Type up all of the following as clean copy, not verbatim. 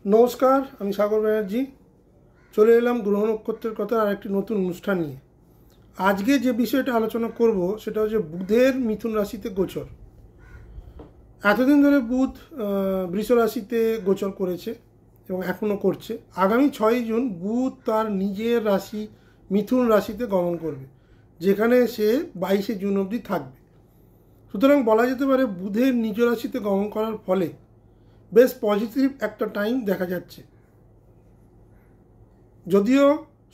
নমস্কার, আমি সাগর ব্যানার্জি। চলে এলাম গ্রহ নক্ষত্রের কথা আর একটি নতুন অনুষ্ঠান নিয়ে। আজকে যে বিষয়টা আলোচনা করব সেটা হচ্ছে বুধের মিথুন রাশিতে গোচর। এতদিন ধরে বুধ বৃষ রাশিতে গোচর করেছে এবং এখনও করছে। আগামী 6 জুন বুধ তার নিজের রাশি মিথুন রাশিতে গমন করবে, যেখানে সে 22 জুন অবধি থাকবে। সুতরাং বলা যেতে পারে বুধের নিজ রাশিতে গমন করার ফলে বেশ পজিটিভ একটা টাইম দেখা যাচ্ছে। যদিও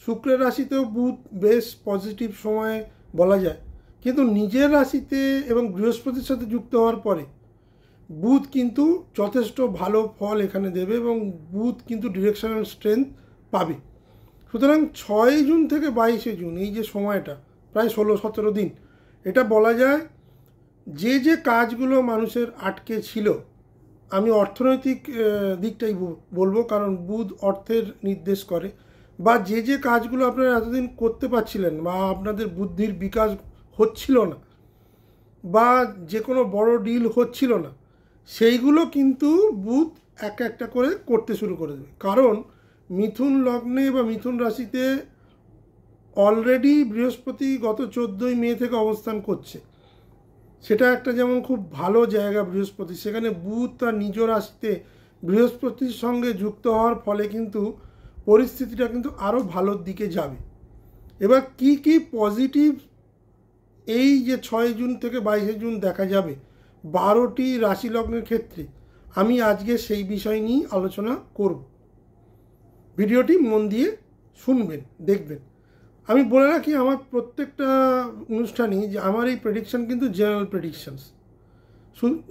শুক্রের রাশিতেও বুধ বেশ পজিটিভ সময় বলা যায়, কিন্তু নিজের রাশিতে এবং বৃহস্পতির সাথে যুক্ত হওয়ার পরে বুধ কিন্তু যথেষ্ট ভালো ফল এখানে দেবে এবং বুধ কিন্তু ডিরেকশনাল স্ট্রেংথ পাবে। সুতরাং 6 জুন থেকে 22 জুন এই যে সময়টা, প্রায় 16-17 দিন, এটা বলা যায় যে কাজগুলো মানুষের আটকে ছিল, আমি অর্থনৈতিক দিকটাই বলবো, কারণ বুধ অর্থের নির্দেশ করে, বা যে কাজগুলো আপনারা এতদিন করতে পারছিলেন বা আপনাদের বুদ্ধির বিকাশ হচ্ছিল না বা যে কোনো বড় ডিল হচ্ছিল না, সেইগুলো কিন্তু বুধ একটা করে করতে শুরু করে দেবে। কারণ মিথুন লগ্নে বা মিথুন রাশিতে অলরেডি বৃহস্পতি গত 14ই মে থেকে অবস্থান করছে। সেটা একটা যেমন খুব ভালো জায়গা বৃহস্পতি, সেখানে বুধ তার নিজ রাশিতে বৃহস্পতির সঙ্গে যুক্ত হওয়ার ফলে কিন্তু পরিস্থিতিটা কিন্তু আরও ভালোর দিকে যাবে। এবার কি পজিটিভ এই যে 6 জুন থেকে 22 জুন দেখা যাবে 12টি রাশি লগ্নের ক্ষেত্রে, আমি আজকে সেই বিষয় নিয়েই আলোচনা করব। ভিডিওটি মন দিয়ে শুনবেন, দেখবেন। আমি বলে রাখি, আমার প্রত্যেকটা অনুষ্ঠানই যে আমার এই প্রেডিকশান কিন্তু জেনারেল প্রেডিকশানস।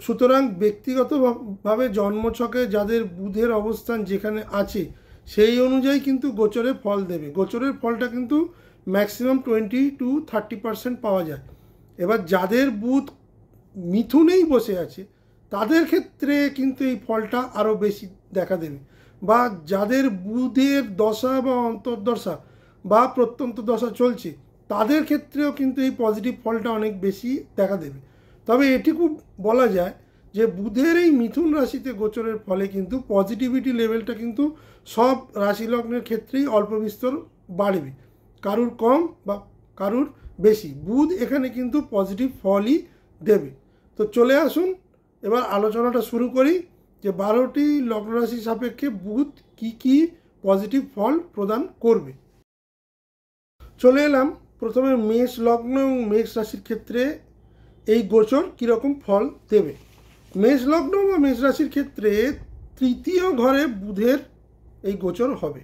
সুতরাং ব্যক্তিগতভাবে জন্মছকে যাদের বুধের অবস্থান যেখানে আছে সেই অনুযায়ী কিন্তু গোচরের ফল দেবে। গোচরের ফলটা কিন্তু ম্যাক্সিমাম 20-30% পাওয়া যায়। এবার যাদের বুধ মিথুনেই বসে আছে তাদের ক্ষেত্রে কিন্তু এই ফলটা আরও বেশি দেখা দেবে, বা যাদের বুধের দশা বা অন্তর্দশা বা প্রত্যন্ত দশা চলছে তাদের ক্ষেত্রেও কিন্তু এই পজিটিভ ফলটা অনেক বেশি দেখা দেবে। তবে এটুকু বলা যায় যে বুধের এই মিথুন রাশিতে গোচরের ফলে কিন্তু পজিটিভিটি লেভেলটা কিন্তু সব রাশি লগ্নের ক্ষেত্রেই অল্প বিস্তর বাড়বে, কারুর কম বা কারুর বেশি। বুধ এখানে কিন্তু পজিটিভ ফলই দেবে। তো চলে আসুন এবার আলোচনাটা শুরু করি যে 12টি লগ্ন রাশি সাপেক্ষে বুধ কি পজিটিভ ফল প্রদান করবে। চলে এলাম প্রথমে মেষ লগ্ন এবং মেষ রাশির ক্ষেত্রে এই গোচর কীরকম ফল দেবে। মেষ লগ্ন বা মেষ রাশির ক্ষেত্রে তৃতীয় ঘরে বুধের এই গোচর হবে,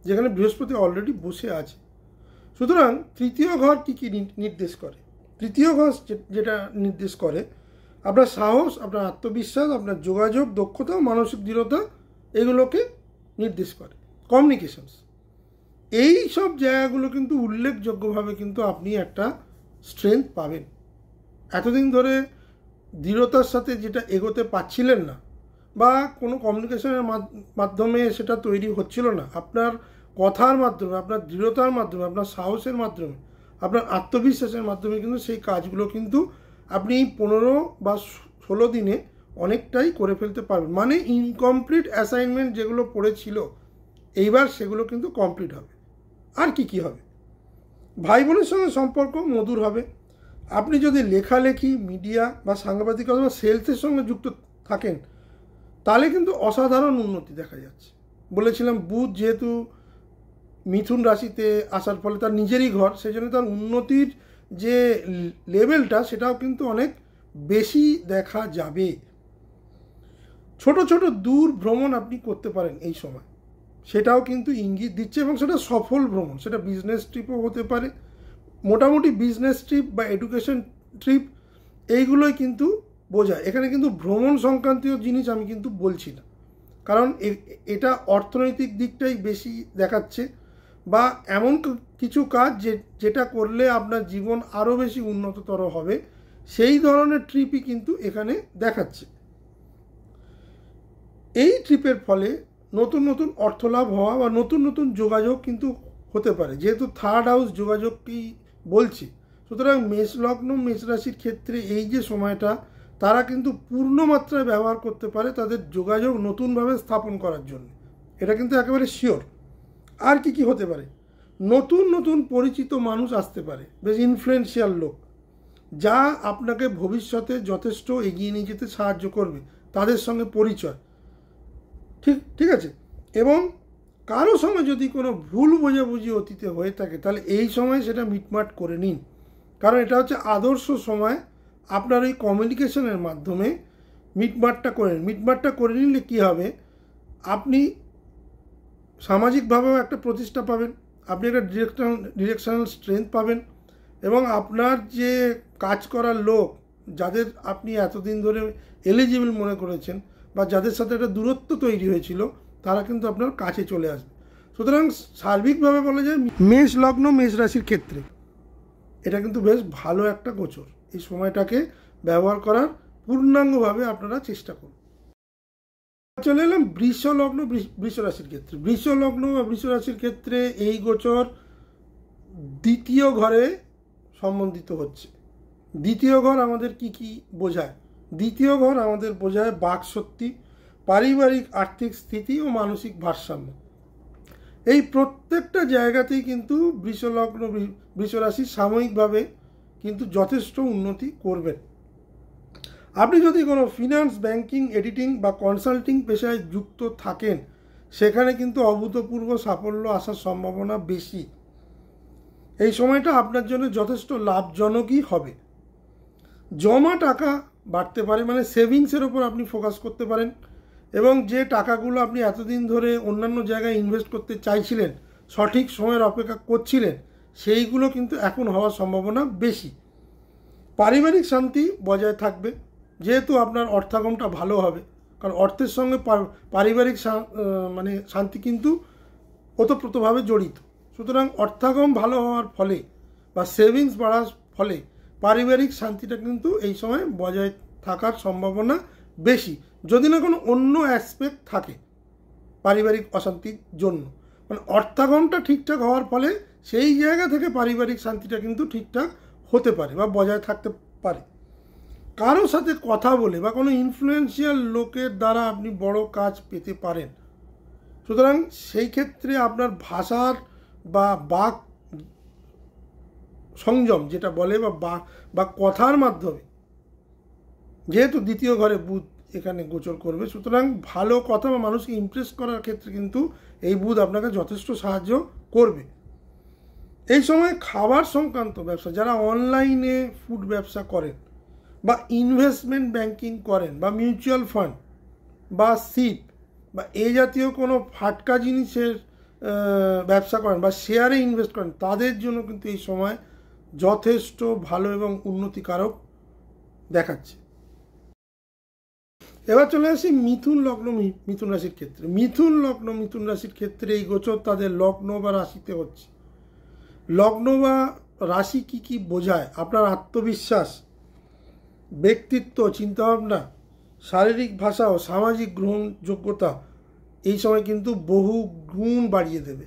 যেখানে বৃহস্পতি অলরেডি বসে আছে। সুতরাং তৃতীয় ঘর কি নির্দেশ করে? তৃতীয় ঘর যেটা নির্দেশ করে আপনার সাহস, আপনার আত্মবিশ্বাস, আপনার যোগাযোগ দক্ষতা, মানসিক দৃঢ়তা, এগুলোকে নির্দেশ করে। কমিউনিকেশনস, এই সব জায়গাগুলো কিন্তু উল্লেখযোগ্যভাবে কিন্তু আপনি একটা স্ট্রেংথ পাবেন। এতদিন ধরে দৃঢ়তার সাথে যেটা এগোতে পারছিলেন না বা কোনো কমিউনিকেশনের মাধ্যমে সেটা তৈরি হচ্ছিল না, আপনার কথার মাধ্যমে, আপনার দৃঢ়তার মাধ্যমে, আপনার সাহসের মাধ্যমে, আপনার আত্মবিশ্বাসের মাধ্যমে কিন্তু সেই কাজগুলো কিন্তু আপনি 15 বা 16 দিনে অনেকটাই করে ফেলতে পারবেন। মানে ইনকমপ্লিট অ্যাসাইনমেন্ট যেগুলো পড়েছিল এইবার সেগুলো কিন্তু কমপ্লিট হবে। আর কি হবে? ভাই বোনের সঙ্গে সম্পর্ক মধুর হবে। আপনি যদি লেখালেখি, মিডিয়া বা সাংবাদিকতা বা সেলসের সঙ্গে যুক্ত থাকেন তাহলে কিন্তু অসাধারণ উন্নতি দেখা যাচ্ছে। বলেছিলাম বুধ যেহেতু মিথুন রাশিতে আসার ফলে তার নিজেরই ঘর, সেই জন্য তার উন্নতির যে লেভেলটা সেটাও কিন্তু অনেক বেশি দেখা যাবে। ছোট ছোট দূর ভ্রমণ আপনি করতে পারেন এই সময়, সেটাও কিন্তু ইঙ্গিত দিচ্ছে, এবং সেটা সফল ভ্রমণ। সেটা বিজনেস ট্রিপও হতে পারে, মোটামুটি বিজনেস ট্রিপ বা এডুকেশন ট্রিপ, এইগুলোই কিন্তু বোঝায়। এখানে কিন্তু ভ্রমণ সংক্রান্তীয় জিনিস আমি কিন্তু বলছি না, কারণ এটা অর্থনৈতিক দিকটাই বেশি দেখাচ্ছে, বা এমন কিছু কাজ যেটা করলে আপনার জীবন আরও বেশি উন্নততর হবে, সেই ধরনের ট্রিপই কিন্তু এখানে দেখাচ্ছে। এই ট্রিপের ফলে নতুন নতুন অর্থলাভ হওয়া বা নতুন নতুন যোগাযোগ কিন্তু হতে পারে, যেহেতু থার্ড হাউস যোগাযোগকেই বলছি। সুতরাং মেষ লগ্ন মেষ রাশির ক্ষেত্রে এই যে সময়টা তারা কিন্তু পূর্ণ মাত্রায় ব্যবহার করতে পারে তাদের যোগাযোগ নতুনভাবে স্থাপন করার জন্য। এটা কিন্তু একেবারে শিওর। আর কি হতে পারে, নতুন নতুন পরিচিত মানুষ আসতে পারে, বেশ ইনফ্লুয়েন্সিয়াল লোক, যা আপনাকে ভবিষ্যতে যথেষ্ট এগিয়ে নিয়ে যেতে সাহায্য করবে, তাদের সঙ্গে পরিচয়। ঠিক আছে। এবং কারো সঙ্গে যদি কোনো ভুল বোঝাবুঝি অতীতে হয়ে থাকে, তাহলে এই সময় সেটা মিটমাট করে নিন, কারণ এটা হচ্ছে আদর্শ সময়। আপনার এই কমিউনিকেশনের মাধ্যমে মিটমাটটা করে নিলে কী হবে, আপনি সামাজিকভাবেও একটা প্রতিষ্ঠা পাবেন, আপনি একটা ডিরেকশনাল স্ট্রেংথ পাবেন, এবং আপনার যে কাজ করার লোক, যাদের আপনি এতদিন ধরে এলিজিবল মনে করেছেন বা যাদের সাথে একটা দূরত্ব তৈরি হয়েছিল, তারা কিন্তু আপনার কাছে চলে আসবে। সুতরাং সার্বিকভাবে বলা যায় মেষ লগ্ন, মেষ রাশির ক্ষেত্রে এটা কিন্তু বেশ ভালো একটা গোচর। এই সময়টাকে ব্যবহার করার পূর্ণাঙ্গভাবে আপনারা চেষ্টা করুন। চলে এলাম বৃষ লগ্ন, বৃষ রাশির ক্ষেত্রে। বৃষ লগ্ন বা বৃষ রাশির ক্ষেত্রে এই গোচর দ্বিতীয় ঘরে সম্বন্ধিত হচ্ছে। দ্বিতীয় ঘর আমাদের কি বোঝায়? দ্বিতীয় ঘর আমাদের বোঝায় বাকশক্তি, পারিবারিক আর্থিক স্থিতি ও মানসিক ভারসাম্য। এই প্রত্যেকটা জায়গাতেই কিন্তু বৃষ লগ্ন, বৃষ রাশি সাময়িকভাবে কিন্তু যথেষ্ট উন্নতি করবেন। আপনি যদি কোনো ফিনান্স, ব্যাংকিং, এডিটিং বা কনসাল্টিং পেশায় যুক্ত থাকেন, সেখানে কিন্তু অভূতপূর্ব সাফল্য আসার সম্ভাবনা বেশি। এই সময়টা আপনার জন্য যথেষ্ট লাভজনকই হবে। জমা টাকা বাড়তে পারে, মানে সেভিংসের ওপর আপনি ফোকাস করতে পারেন, এবং যে টাকাগুলো আপনি এতদিন ধরে অন্যান্য জায়গায় ইনভেস্ট করতে চাইছিলেন, সঠিক সময়ের অপেক্ষা করছিলেন, সেইগুলো কিন্তু এখন হওয়ার সম্ভাবনা বেশি। পারিবারিক শান্তি বজায় থাকবে, যেহেতু আপনার অর্থাগমটা ভালো হবে, কারণ অর্থের সঙ্গে পারিবারিক মানে শান্তি কিন্তু ওতপ্রোতভাবে জড়িত। সুতরাং অর্থাগম ভালো হওয়ার ফলে বা সেভিংস বাড়ার ফলে পারিবারিক শান্তিটা কিন্তু এই সময় বজায় থাকার সম্ভাবনা বেশি, যদি না কোনো অন্য অ্যাসপেক্ট থাকে পারিবারিক অশান্তির জন্য। মানে অর্থাগমটা ঠিকঠাক হওয়ার ফলে সেই জায়গা থেকে পারিবারিক শান্তিটা কিন্তু ঠিকঠাক হতে পারে বা বজায় থাকতে পারে। কারোর সাথে কথা বলে বা কোনো ইনফ্লুয়েন্সিয়াল লোকের দ্বারা আপনি বড় কাজ পেতে পারেন। সুতরাং সেই ক্ষেত্রে আপনার ভাষার বা বাক সংযম যেটা বলে বা কথার মাধ্যমে, যেহেতু দ্বিতীয় ঘরে বুধ এখানে গোচর করবে, সুতরাং ভালো কথা বা মানুষকে ইমপ্রেস করার ক্ষেত্রে কিন্তু এই বুধ আপনাকে যথেষ্ট সাহায্য করবে। এই সময় খাবার সংক্রান্ত ব্যবসা, যারা অনলাইনে ফুড ব্যবসা করেন বা ইনভেস্টমেন্ট ব্যাংকিং করেন বা মিউচুয়াল ফান্ড বা সিপ বা এই জাতীয় কোনো ফাটকা জিনিসের ব্যবসা করেন বা শেয়ারে ইনভেস্ট করেন, তাদের জন্য কিন্তু এই সময় যথেষ্ট ভালো এবং উন্নতিকারক দেখাচ্ছে। এবার চলে আসি মিথুন লগ্ন, মিথুন রাশির ক্ষেত্রে। মিথুন লগ্ন, মিথুন রাশির ক্ষেত্রে এই গোচর তাদের লগ্ন বা রাশিতে হচ্ছে। লগ্ন বা রাশি কি বোঝায়? আপনার আত্মবিশ্বাস, ব্যক্তিত্ব, চিন্তাভাবনা, শারীরিক ভাষা ও সামাজিক গ্রহণযোগ্যতা এই সময় কিন্তু বহু গুণ বাড়িয়ে দেবে।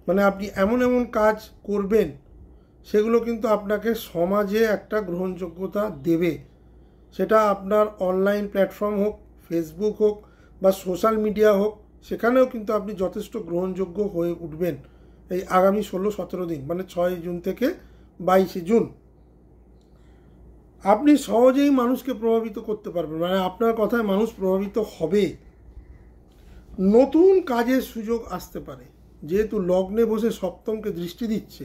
মানে আপনি এমন এমন কাজ করবেন, সেগুলো কিন্তু আপনাকে সমাজে একটা গ্রহণযোগ্যতা দেবে। সেটা আপনার অনলাইন প্ল্যাটফর্ম হোক, ফেসবুক হোক বা সোশ্যাল মিডিয়া হোক, সেখানেও কিন্তু আপনি যথেষ্ট গ্রহণযোগ্য হয়ে উঠবেন এই আগামী 16-17 দিন, মানে 6 জুন থেকে 22 জুন। আপনি সহজেই মানুষকে প্রভাবিত করতে পারবেন, মানে আপনার কথায় মানুষ প্রভাবিত হবে। নতুন কাজের সুযোগ আসতে পারে, যেহেতু লগ্নে বসে সপ্তমকে দৃষ্টি দিচ্ছে,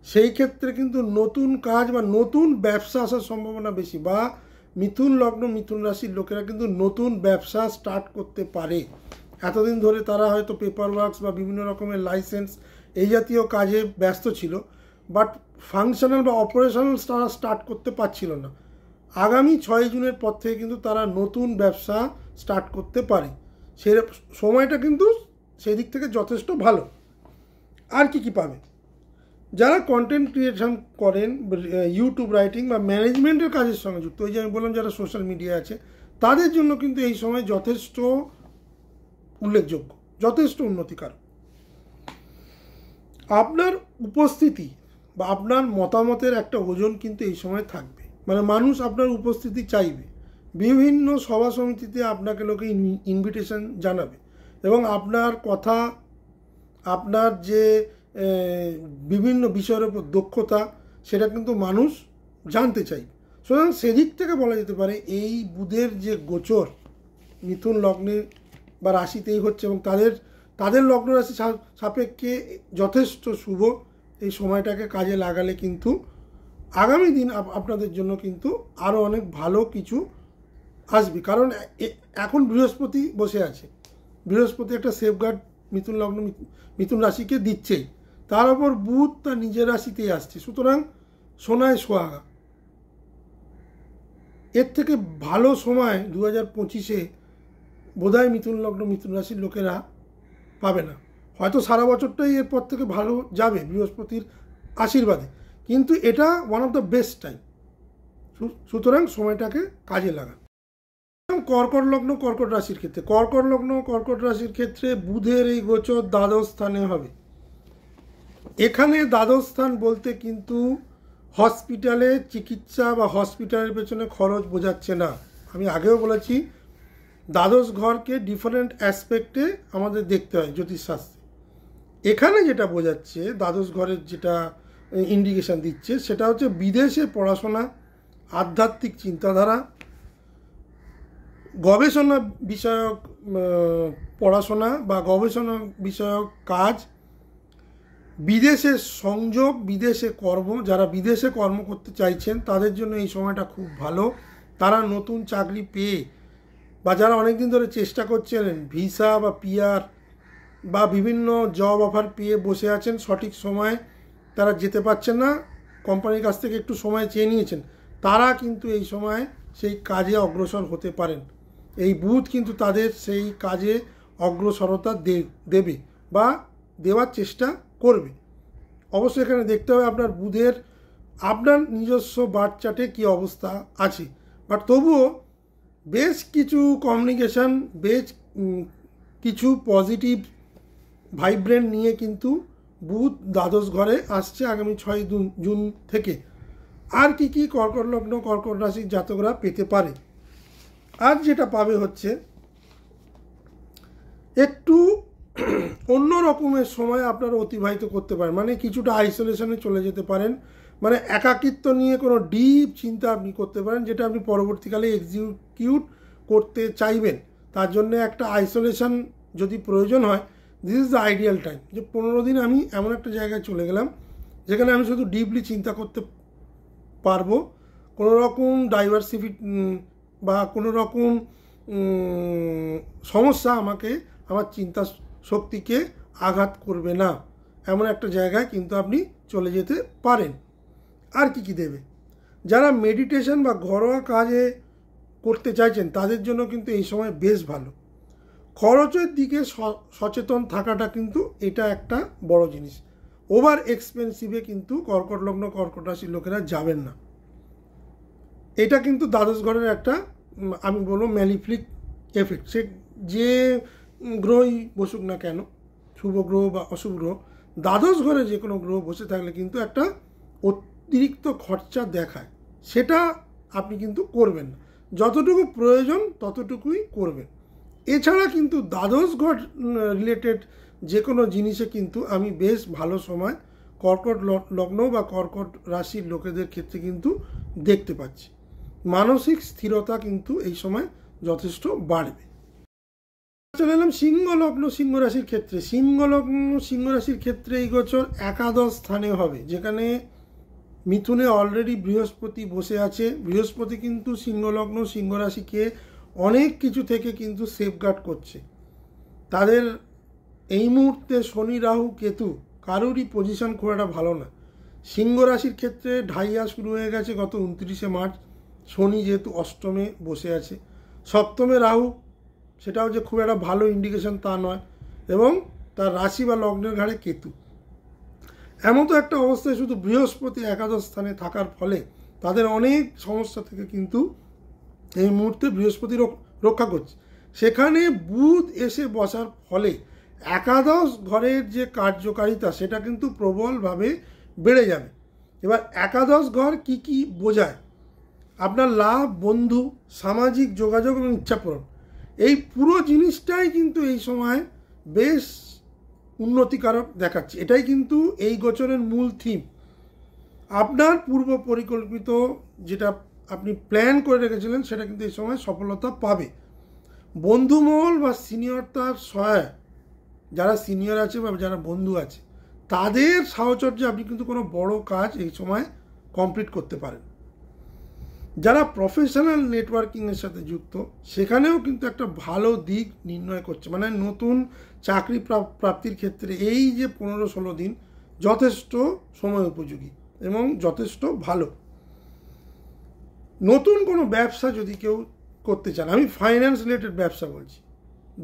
সেই ক্ষেত্রে কিন্তু নতুন কাজ বা নতুন ব্যবসা আসার সম্ভাবনা বেশি। বা মিথুন লগ্ন, মিথুন রাশির লোকেরা কিন্তু নতুন ব্যবসা স্টার্ট করতে পারে। এতদিন ধরে তারা হয়তো পেপার ওয়ার্কস বা বিভিন্ন রকমের লাইসেন্স এই জাতীয় কাজে ব্যস্ত ছিল, বাট ফাংশনাল বা অপারেশনাল তারা স্টার্ট করতে পারছিল না। আগামী 6 জুনের পর থেকে কিন্তু তারা নতুন ব্যবসা স্টার্ট করতে পারে। সে সময়টা কিন্তু সেই দিক থেকে যথেষ্ট ভালো। আর কি পাবে? যারা কন্টেন্ট ক্রিয়েশন করেন, ইউটিউব রাইটিং বা ম্যানেজমেন্টের কাজের সঙ্গে যুক্ত, ওই যে আমি বললাম যারা সোশ্যাল মিডিয়া আছে, তাদের জন্য কিন্তু এই সময় যথেষ্ট উল্লেখযোগ্য, যথেষ্ট উন্নতিকারক। আপনার উপস্থিতি বা আপনার মতামতের একটা ওজন কিন্তু এই সময় থাকবে, মানে মানুষ আপনার উপস্থিতি চাইবে। বিভিন্ন সভা সমিতিতে আপনাকে লোকে ইনভিটেশন জানাবে এবং আপনার কথা, আপনার যে বিভিন্ন বিষয়ের উপর দক্ষতা, সেটা কিন্তু মানুষ জানতে চাই। সুতরাং সেদিক থেকে বলা যেতে পারে এই বুধের যে গোচর মিথুন লগ্নে বা রাশিতেই হচ্ছে এবং তাদের লগ্ন রাশি সাপেক্ষে যথেষ্ট শুভ। এই সময়টাকে কাজে লাগালে কিন্তু আগামী দিন আপনাদের জন্য কিন্তু আরও অনেক ভালো কিছু আসবে। কারণ এখন বৃহস্পতি বসে আছে, বৃহস্পতি একটা সেফগার্ড মিথুন লগ্ন মিথুন রাশিকে দিচ্ছেই, তার উপর বুধ তার নিজের রাশিতেই আসছে। সুতরাং সোনায় সোহাগা। এর থেকে ভালো সময় 2025-এ বোধহয় মিথুন লগ্ন মিথুন রাশির লোকেরা পাবে না। হয়তো সারা বছরটাই এরপর থেকে ভালো যাবে বৃহস্পতির আশীর্বাদে, কিন্তু এটা one of the best time. সুতরাং সময়টাকে কাজে লাগান। কর্কট লগ্ন কর্কট রাশির ক্ষেত্রে, কর্কট লগ্ন কর্কট রাশির ক্ষেত্রে বুধের এই গোচর দ্বাদশ স্থানে হবে। এখানে দ্বাদশ স্থান বলতে কিন্তু হসপিটালে চিকিৎসা বা হসপিটালের পেছনে খরচ বোঝাচ্ছে না। আমি আগেও বলেছি দ্বাদশ ঘরকে ডিফারেন্ট অ্যাসপেক্টে আমাদের দেখতে হয় জ্যোতিষশাস্ত্রে। এখানে যেটা বোঝাচ্ছে দ্বাদশ ঘরের যেটা ইন্ডিকেশন দিচ্ছে সেটা হচ্ছে বিদেশে পড়াশোনা, আধ্যাত্মিক চিন্তাধারা, গবেষণা বিষয়ক পড়াশোনা বা গবেষণা বিষয়ক কাজ, বিদেশে সংযোগ, বিদেশে কর্ম। যারা বিদেশে কর্ম করতে চাইছেন তাদের জন্য এই সময়টা খুব ভালো। তারা নতুন চাকরি পেয়ে বা যারা অনেকদিন ধরে চেষ্টা করছেন ভিসা বা পিআর বা বিভিন্ন জব অফার পেয়ে বসে আছেন, সঠিক সময় তারা যেতে পারছেন না, কোম্পানির কাছ থেকে একটু সময় চেয়ে নিয়েছেন, তারা কিন্তু এই সময় সেই কাজে অগ্রসর হতে পারেন। এই বুধ কিন্তু তাদের সেই কাজে অগ্রসরতা দেবে বা দেওয়ার চেষ্টা করবে। অবশ্যই এখানে দেখতে হবে আপনার বুধের আপনার নিজস্ব বার্থ চার্টে কী অবস্থা আছে, বাট তবুও বেশ কিছু কমিউনিকেশান, বেশ কিছু পজিটিভ ভাইব্রেন্ট নিয়ে কিন্তু বুধ দ্বাদশ ঘরে আসছে আগামী 6 জুন থেকে। আর কি কি কর্কট লগ্ন কর্কট রাশির জাতকরা পেতে পারে? আর যেটা পাবে হচ্ছে একটু অন্য রকমের সময় আপনারা অতিবাহিত করতে পারেন, মানে কিছুটা আইসোলেশনে চলে যেতে পারেন, মানে একাকিত্ব নিয়ে কোনো ডিপ চিন্তা আপনি করতে পারেন যেটা আপনি পরবর্তীকালে এক্সিকিউট করতে চাইবেন। তার জন্য একটা আইসোলেশন যদি প্রয়োজন হয়, this is the ideal time. যে 15 দিন আমি এমন একটা জায়গায় চলে গেলাম যেখানে আমি শুধু ডিপলি চিন্তা করতে পারবো, কোনো রকম ডাইভার্সিফিট বা কোনো রকম সমস্যা আমাকে আমার চিন্তা শক্তিকে আঘাত করবে না, এমন একটা জায়গায় কিন্তু আপনি চলে যেতে পারেন। আর কি কি দেবে? যারা মেডিটেশন বা ঘরোয়া কাজে করতে চাইছেন তাদের জন্য কিন্তু এই সময় বেশ ভালো। খরচের দিকে সচেতন থাকাটা কিন্তু এটা একটা বড় জিনিস। ওভার এক্সপেন্সিভে কিন্তু কর্কট লগ্ন কর্কট রাশির লোকেরা যাবেন না। এটা কিন্তু দ্বাদশ ঘরের একটা আমি বলবো ম্যালিফিক এফেক্ট। সে যে গ্রহই বসুক না কেন, শুভ গ্রহ বা অশুভ গ্রহ, দ্বাদশ ঘরে যে কোনো গ্রহ বসে থাকলে কিন্তু একটা অতিরিক্ত খরচা দেখায়, সেটা আপনি কিন্তু করবেন না। যতটুকু প্রয়োজন ততটুকুই করবেন। এছাড়া কিন্তু দ্বাদশ ঘর রিলেটেড যে কোনো জিনিসে কিন্তু আমি বেশ ভালো সময় কর্কট লগ্ন বা কর্কট রাশির লোকেদের ক্ষেত্রে কিন্তু দেখতে পাচ্ছি। মানসিক স্থিরতা কিন্তু এই সময় যথেষ্ট বাড়বে। চলে এলাম সিংহ লগ্ন সিংহ রাশির ক্ষেত্রে। সিংহ লগ্ন সিংহ রাশির ক্ষেত্রে এই গোচর একাদশ স্থানে হবে, যেখানে মিথুনে অলরেডি বৃহস্পতি বসে আছে। বৃহস্পতি কিন্তু সিংহ লগ্ন সিংহ রাশিকে অনেক কিছু থেকে কিন্তু সেফগার্ড করছে। তাদের এই মুহূর্তে শনি রাহু কেতু কারোরই পজিশন খুব একটা ভালো না। সিংহ রাশির ক্ষেত্রে ঢাইয়া শুরু হয়ে গেছে গত 29শে মার্চ। শনি যেহেতু অষ্টমে বসে আছে, সপ্তমে রাহু, সেটাও যে খুব একটা ভালো ইন্ডিকেশন তা নয়, এবং তার রাশি বা লগ্নের ঘাড়ে কেতু। এমন তো একটা অবস্থায় শুধু বৃহস্পতি একাদশ স্থানে থাকার ফলে তাদের অনেক সমস্যা থেকে কিন্তু এই মুহূর্তে বৃহস্পতি রক্ষা করছে। সেখানে বুধ এসে বসার ফলে একাদশ ঘরের যে কার্যকারিতা সেটা কিন্তু প্রবলভাবে বেড়ে যাবে। এবার একাদশ ঘর কি কি বোঝায়? আপনার লাভ, বন্ধু, সামাজিক যোগাযোগ এবং ইচ্ছাপূরণ, এই পুরো জিনিসটাই কিন্তু এই সময় বেশ উন্নতিকারক দেখাচ্ছে। এটাই কিন্তু এই গোচরের মূল থিম। আপনার পূর্ব পরিকল্পিত যেটা আপনি প্ল্যান করে রেখেছিলেন সেটা কিন্তু এই সময় সফলতা পাবে। বন্ধুমহল বা সিনিয়রতার সহায়, যারা সিনিয়র আছে বা যারা বন্ধু আছে তাদের সাহচর্যে আপনি কিন্তু কোনো বড় কাজ এই সময় কমপ্লিট করতে পারেন। যারা প্রফেশনাল নেটওয়ার্কিংয়ের সাথে যুক্ত সেখানেও কিন্তু একটা ভালো দিক নির্ণয় করছে, মানে নতুন চাকরি প্রাপ্তির ক্ষেত্রে এই যে 15-16 দিন যথেষ্ট সময় উপযোগী এবং যথেষ্ট ভালো। নতুন কোনো ব্যবসা যদি কেউ করতে চান, আমি ফাইন্যান্স রিলেটেড ব্যবসা বলছি,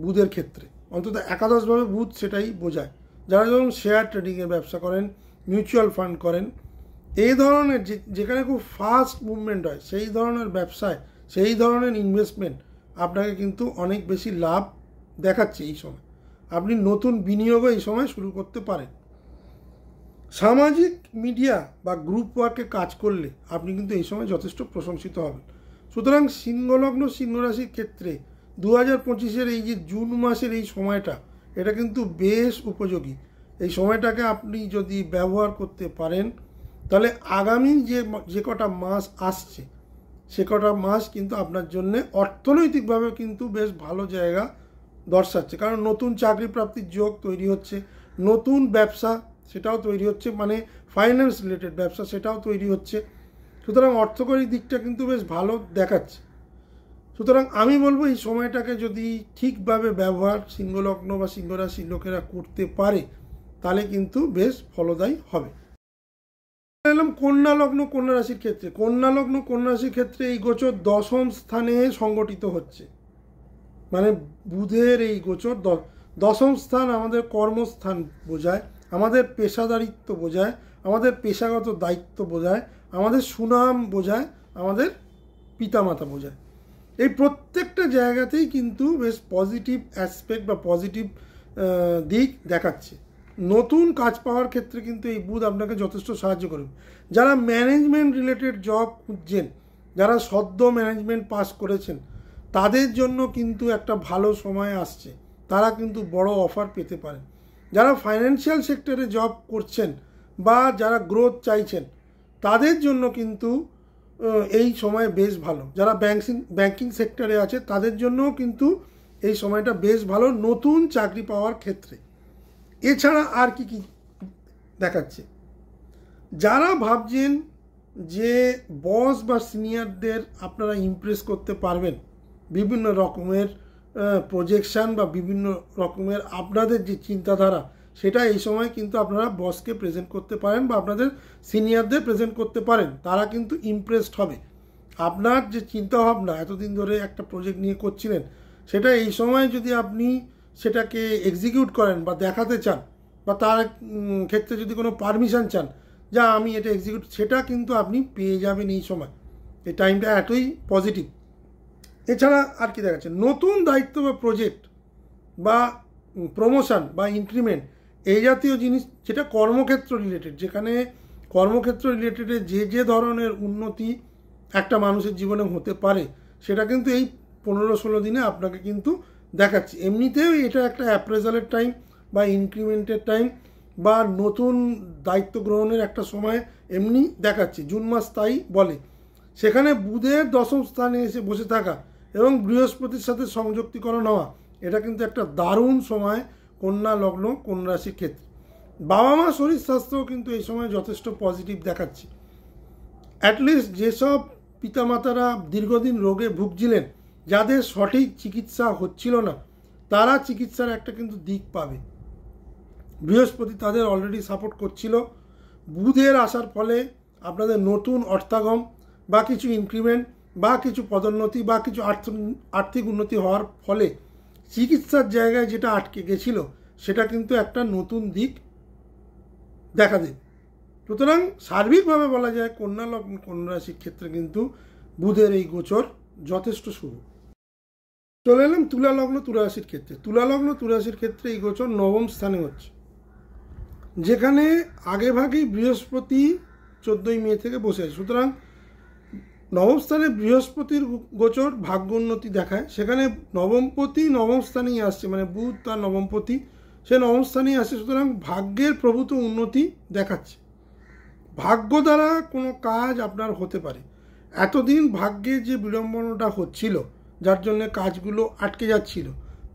বুধের ক্ষেত্রে অন্তত একাদশভাবে বুধ সেটাই বোঝায়। যারা যখন শেয়ার ট্রেডিংয়ের ব্যবসা করেন, মিউচুয়াল ফান্ড করেন, এই ধরনের যেখানে খুব ফাস্ট মুভমেন্ট হয় সেই ধরনের ব্যবসায়, সেই ধরনের ইনভেস্টমেন্ট আপনাকে কিন্তু অনেক বেশি লাভ দেখাচ্ছে এই সময়। আপনি নতুন বিনিয়োগও এই সময় শুরু করতে পারেন। সামাজিক মিডিয়া বা গ্রুপ ওয়ার্কে কাজ করলে আপনি কিন্তু এই সময় যথেষ্ট প্রশংসিত হবেন। সুতরাং সিংহলগ্ন সিংহ রাশির ক্ষেত্রে 2025-এর এই যে জুন মাসের এই সময়টা, এটা কিন্তু বেশ উপযোগী। এই সময়টাকে আপনি যদি ব্যবহার করতে পারেন তাহলে আগামী যে কটা মাস আসছে সে কটা মাস কিন্তু আপনার জন্য অর্থনৈতিকভাবে কিন্তু বেশ ভালো জায়গা দর্শাচ্ছে। কারণ নতুন চাকরি প্রাপ্তির যোগ তৈরি হচ্ছে, নতুন ব্যবসা সেটাও তৈরি হচ্ছে, মানে ফাইন্যান্স রিলেটেড ব্যবসা সেটাও তৈরি হচ্ছে। সুতরাং অর্থকরী দিকটা কিন্তু বেশ ভালো দেখাচ্ছে। সুতরাং আমি বলবো এই সময়টাকে যদি ঠিকভাবে ব্যবহার সিংহলগ্ন বা সিংহ রাশির লোকেরা করতে পারে তাহলে কিন্তু বেশ ফলদায়ী হবে। এলাম কন্যা লগ্ন কন্যা রাশির ক্ষেত্রে। কন্যা লগ্ন কন্যা রাশির ক্ষেত্রে এই গোচর 10ম স্থানে সংগঠিত হচ্ছে, মানে বুধের এই গোচর 10ম স্থান আমাদের কর্মস্থান বোঝায়, আমাদের পেশাদারিত্ব বোঝায়, আমাদের পেশাগত দায়িত্ব বোঝায়, আমাদের সুনাম বোঝায়, আমাদের পিতামাতা বোঝায়। এই প্রত্যেকটা জায়গাতেই কিন্তু বেশ পজিটিভ অ্যাসপেক্ট বা পজিটিভ দিক দেখাচ্ছে। নতুন কাজ পাওয়ার ক্ষেত্রে কিন্তু এই বুধ আপনাকে যথেষ্ট সাহায্য করবে। যারা ম্যানেজমেন্ট রিলেটেড জব খুঁজছেন, যারা সদ্য ম্যানেজমেন্ট পাস করেছেন, তাদের জন্য কিন্তু একটা ভালো সময় আসছে, তারা কিন্তু বড় অফার পেতে পারেন। যারা ফাইন্যান্সিয়াল সেক্টরে জব করছেন বা যারা গ্রোথ চাইছেন তাদের জন্য কিন্তু এই সময় বেশ ভালো। যারা ব্যাংকিং সেক্টরে আছে তাদের জন্যও কিন্তু এই সময়টা বেশ ভালো নতুন চাকরি পাওয়ার ক্ষেত্রে। এছাড়া আর কি কি দেখাচ্ছে, যারা ভাবছেন যে বস বা সিনিয়রদের আপনারা ইমপ্রেস করতে পারবেন, বিভিন্ন রকমের প্রজেকশান বা বিভিন্ন রকমের আপনাদের যে চিন্তাধারা সেটা এই সময় কিন্তু আপনারা বসকে প্রেজেন্ট করতে পারেন বা আপনাদের সিনিয়রদের প্রেজেন্ট করতে পারেন, তারা কিন্তু ইমপ্রেসড হবে। আপনার যে চিন্তাভাবনা এতদিন ধরে একটা প্রজেক্ট নিয়ে করছিলেন সেটা এই সময় যদি আপনি সেটাকে এক্সিকিউট করেন বা দেখাতে চান বা তার ক্ষেত্রে যদি কোনো পারমিশন চান যা আমি এটা এক্সিকিউট, সেটা কিন্তু আপনি পেয়ে যাবেন এই সময়। এই টাইমটা এতই পজিটিভ। এছাড়া আর কি দেখাচ্ছে, নতুন দায়িত্ব বা প্রজেক্ট বা প্রমোশন বা ইনক্রিমেন্ট এই জাতীয় জিনিস যেটা কর্মক্ষেত্র রিলেটেড, যেখানে কর্মক্ষেত্র রিলেটেডে যে ধরনের উন্নতি একটা মানুষের জীবনে হতে পারে সেটা কিন্তু এই 15-16 দিনে আপনাকে কিন্তু দেখাচ্ছে। এমনিতেও এটা একটা অ্যাপ্রেজালের টাইম বা ইনক্রিমেন্টের টাইম বা নতুন দায়িত্ব গ্রহণের একটা সময় এমনি দেখাচ্ছে, জুন মাস তাই বলে। সেখানে বুধের 10ম স্থানে এসে বসে থাকা এবং বৃহস্পতির সাথে সংযুক্তিকরণ হওয়া, এটা কিন্তু একটা দারুণ সময় কন্যা লগ্ন কন্যা রাশির ক্ষেত্রে। বাবা মা শরীর স্বাস্থ্যও কিন্তু এই সময় যথেষ্ট পজিটিভ দেখাচ্ছে। অ্যাটলিস্ট যেসব পিতামাতারা দীর্ঘদিন রোগে ভুগছিলেন, যাদের সঠিক চিকিৎসা হচ্ছিল না, তারা চিকিৎসার একটা কিন্তু দিক পাবে। বৃহস্পতি তাদের অলরেডি সাপোর্ট করছিল। বুধের আসার ফলে আপনাদের নতুন অর্থাগম বা কিছু ইনক্রিমেন্ট বা কিছু পদোন্নতি বা কিছু আর্থিক উন্নতি হওয়ার ফলে চিকিৎসার জায়গায় যেটা আটকে গেছিল সেটা কিন্তু একটা নতুন দিক দেখা দেবে। সুতরাং সার্বিকভাবে বলা যায় কন্যা লগ্ন কন্যা রাশির ক্ষেত্রে কিন্তু বুধের এই গোচর যথেষ্ট শুভ। চলে এলাম তুলা লগ্ন তুলা রাশির ক্ষেত্রে। তুলা লগ্ন তুলা রাশির ক্ষেত্রে এই গোচর 9ম স্থানে হচ্ছে, যেখানে আগেভাগেই বৃহস্পতি 14ই মে থেকে বসে আছে। সুতরাং নবম স্থানে বৃহস্পতির গোচর ভাগ্য উন্নতি দেখায়, সেখানে নবমপতি নবম স্থানেই আসছে, মানে বুধ তার নবমপতি সে নবম স্থানেই আসছে, সুতরাং ভাগ্যের প্রভূত উন্নতি দেখাচ্ছে। ভাগ্য দ্বারা কোনো কাজ আপনার হতে পারে। এতদিন ভাগ্যে যে বিড়ম্বনাটা হচ্ছিল, যার জন্য কাজগুলো আটকে যাচ্ছিল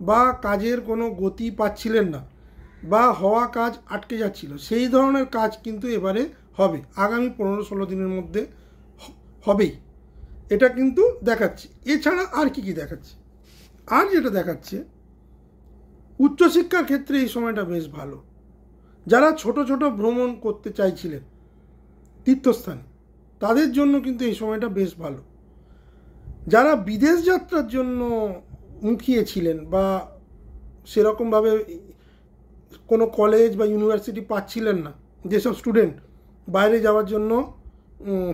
বা কাজের কোনো গতি পাচ্ছিলেন না বা হওয়া কাজ আটকে যাচ্ছিল, সেই ধরনের কাজ কিন্তু এবারে হবে, আগামী 15-16 দিনের মধ্যে হবেই, এটা কিন্তু দেখাচ্ছে। এছাড়া আর কি কি দেখাচ্ছে? আর যেটা দেখাচ্ছে, উচ্চশিক্ষার ক্ষেত্রে এই সময়টা বেশ ভালো। যারা ছোট ছোট ভ্রমণ করতে চাইছিলেন তীর্থস্থানে, তাদের জন্য কিন্তু এই সময়টা বেশ ভালো। যারা বিদেশ যাত্রার জন্য মুখিয়েছিলেন বা সেরকমভাবে কোনো কলেজ বা ইউনিভার্সিটি পাচ্ছিলেন না, যেসব স্টুডেন্ট বাইরে যাওয়ার জন্য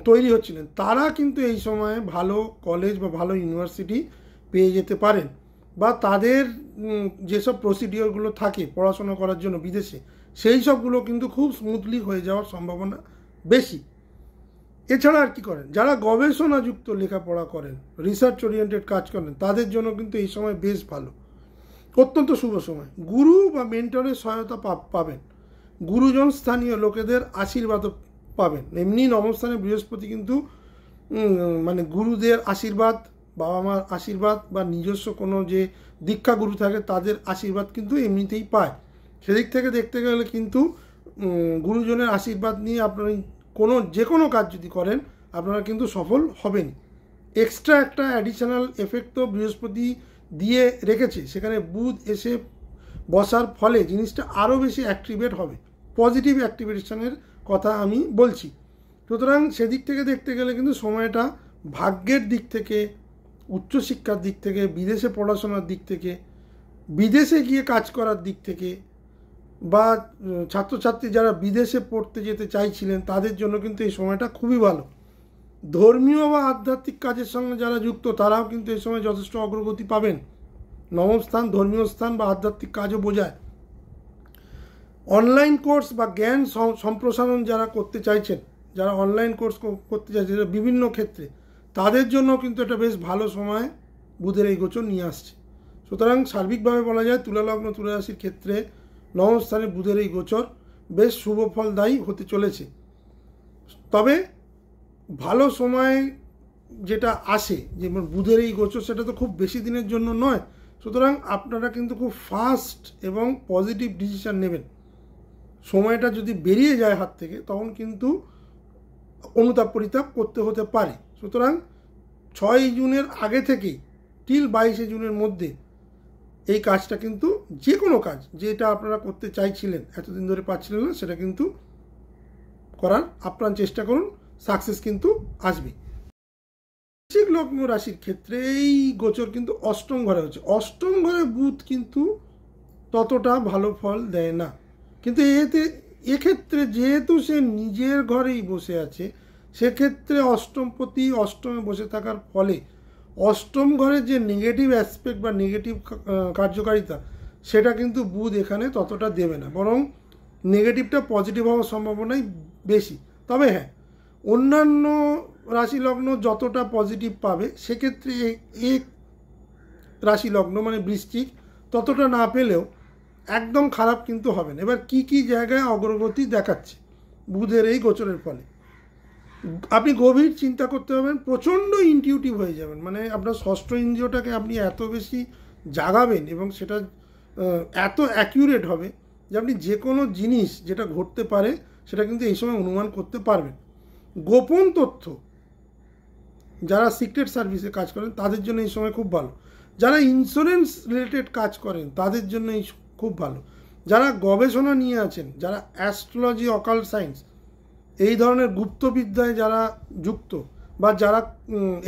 তৈরি হচ্ছিলেন, তারা কিন্তু এই সময়ে ভালো কলেজ বা ভালো ইউনিভার্সিটি পেয়ে যেতে পারেন, বা তাদের যেসব প্রসিডিওরগুলো থাকে পড়াশোনা করার জন্য বিদেশে, সেই সবগুলো কিন্তু খুব স্মুথলি হয়ে যাওয়ার সম্ভাবনা বেশি। এছাড়া আর কি করেন, যারা গবেষণাযুক্ত লেখাপড়া করেন, রিসার্চ ওরিয়েন্টেড কাজ করেন, তাদের জন্য কিন্তু এই সময় বেশ ভালো, অত্যন্ত শুভ সময়। গুরু বা মেন্টরের সহায়তা পাবেন, গুরুজন স্থানীয় লোকেদের আশীর্বাদও পাবেন। এমনি নবম স্থানে বৃহস্পতি কিন্তু মানে গুরুদের আশীর্বাদ, বাবা মার আশীর্বাদ বা নিজস্ব কোনো যে দীক্ষা গুরু থাকে তাদের আশীর্বাদ কিন্তু এমনিতেই পায়। সেদিক থেকে দেখতে গেলে কিন্তু গুরুজনের আশীর্বাদ নিয়ে আপনারা যে কোনো কাজ যদি করেন, আপনারা কিন্তু সফল হবেন। এক্সট্রা একটা অ্যাডিশনাল এফেক্ট তো বৃহস্পতি দিয়ে রেখেছে, সেখানে বুধ এসে বসার ফলে জিনিসটা আরও বেশি অ্যাক্টিভেট হবে, পজিটিভ অ্যাক্টিভেশনের কথা আমি বলছি। সুতরাং সেদিক থেকে দেখতে গেলে কিন্তু সময়টা ভাগ্যের দিক থেকে, উচ্চশিক্ষার দিক থেকে, বিদেশে পড়াশোনার দিক থেকে, বিদেশে গিয়ে কাজ করার দিক থেকে, বা ছাত্রছাত্রী যারা বিদেশে পড়তে যেতে চাইছিলেন তাদের জন্য কিন্তু এই সময়টা খুবই ভালো। ধর্মীয় বা আধ্যাত্মিক কাজের সঙ্গে যারা যুক্ত, তারাও কিন্তু এই সময় যথেষ্ট অগ্রগতি পাবেন। নবম স্থান ধর্মীয় স্থান বা আধ্যাত্মিক কাজও বোঝায়। অনলাইন কোর্স বা জ্ঞান সম্প্রসারণ যারা করতে চাইছেন, যারা অনলাইন কোর্স করতে চাইছেন বিভিন্ন ক্ষেত্রে, তাদের জন্য কিন্তু এটা বেশ ভালো সময় বুধের এই গোচর নিয়ে আসছে। সুতরাং সার্বিকভাবে বলা যায় তুলা লগ্ন তুলা রাশির ক্ষেত্রে নবম স্থানে বুধের এই গোচর বেশ শুভ ফলদায়ী হতে চলেছে। তবে ভালো সময় যেটা আসে, যেমন বুধের এই গোচর, সেটা তো খুব বেশি দিনের জন্য নয়। সুতরাং আপনারা কিন্তু খুব ফাস্ট এবং পজিটিভ ডিসিশান নেবেন। সময়টা যদি বেরিয়ে যায় হাত থেকে, তখন কিন্তু অনুতাপ পরিতাপ করতে হতে পারে। সুতরাং 6 জুনের আগে থেকেই টিল 22 জুনের মধ্যে এই কাজটা কিন্তু, যে কোনো কাজ যেটা আপনারা করতে চাইছিলেন এতদিন ধরে পাচ্ছিলেন না, সেটা কিন্তু করার আপ্রাণ চেষ্টা করুন, সাকসেস কিন্তু আসবে। বৃশ্চিক লগ্ন রাশির ক্ষেত্রে এই গোচর কিন্তু অষ্টম ঘরে হচ্ছে। অষ্টম ঘরে বুধ কিন্তু ততটা ভালো ফল দেয় না, কিন্তু এক্ষেত্রে যেহেতু সে নিজের ঘরেই বসে আছে, সেক্ষেত্রে অষ্টমপতি অষ্টমে বসে থাকার ফলে অষ্টম ঘরের যে নেগেটিভ অ্যাসপেক্ট বা নেগেটিভ কার্যকারিতা, সেটা কিন্তু বুধ এখানে ততটা দেবে না, বরং নেগেটিভটা পজিটিভ হওয়ার সম্ভাবনাই বেশি। তবে হ্যাঁ, অন্যান্য রাশি লগ্ন যতটা পজিটিভ পাবে, সেক্ষেত্রে এক রাশি লগ্ন মানে বৃশ্চিক ততটা না পেলেও একদম খারাপ কিন্তু হবে না। এবার কি কি জায়গায় অগ্রগতি দেখাচ্ছে বুধের এই গোচরের ফলে, আপনি গভীর চিন্তা করতে হবেন, প্রচণ্ড ইনটিউটিভ হয়ে যাবেন, মানে আপনার ষষ্ঠ ইন্দ্রিয়টাকে আপনি এত বেশি জাগাবেন এবং সেটা এত অ্যাকিউরেট হবে যে আপনি যে কোনো জিনিস যেটা ঘটতে পারে সেটা কিন্তু এই সময় অনুমান করতে পারবেন। গোপন তথ্য, যারা সিক্রেট সার্ভিসে কাজ করেন তাদের জন্য এই সময় খুব ভালো। যারা ইন্স্যুরেন্স রিলেটেড কাজ করেন তাদের জন্য এই খুব ভালো। যারা গবেষণা নিয়ে আছেন, যারা অ্যাস্ট্রোলজি, অকাল্ট সায়েন্স, এই ধরনের গুপ্তবিদ্যায় যারা যুক্ত বা যারা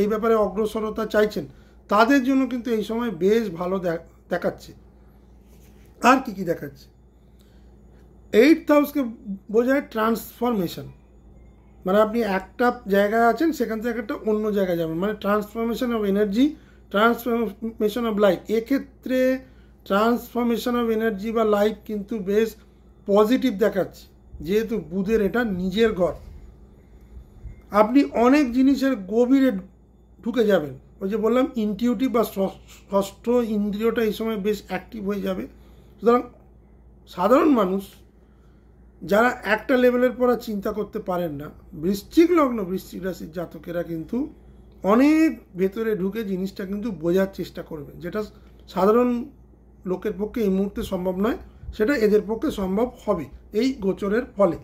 এই ব্যাপারে অগ্রসরতা চাইছেন, তাদের জন্য কিন্তু এই সময় বেশ ভালো দেখাচ্ছে। আর কি কি দেখাচ্ছে, 8th হাউসকে বোঝায় ট্রান্সফরমেশন, মানে আপনি একটা জায়গায় আছেন, সেখান থেকে একটা অন্য জায়গায় যাবেন, মানে transformation of energy, transformation of life. এক্ষেত্রে ট্রান্সফরমেশন অফ এনার্জি বা লাইফ কিন্তু বেশ পজিটিভ দেখাচ্ছে, যেহেতু বুধের এটা নিজের ঘর। আপনি অনেক জিনিসের গভীরে ঢুকে যাবেন। ওই যে বললাম ইনটিউটিভ বা ষষ্ঠ ইন্দ্রিয়টা এই সময় বেশ অ্যাক্টিভ হয়ে যাবে। সুতরাং সাধারণ মানুষ যারা একটা লেভেলের পর চিন্তা করতে পারেন না, বৃশ্চিক লগ্ন বৃশ্চিক রাশির জাতকেরা কিন্তু অনেক ভেতরে ঢুকে জিনিসটা কিন্তু বোঝার চেষ্টা করবেন, যেটা সাধারণ লোকের পক্ষে এই মুহূর্তে সম্ভব নয়, সেটা এদের পক্ষে সম্ভব হবে এই গোচরের ফলে।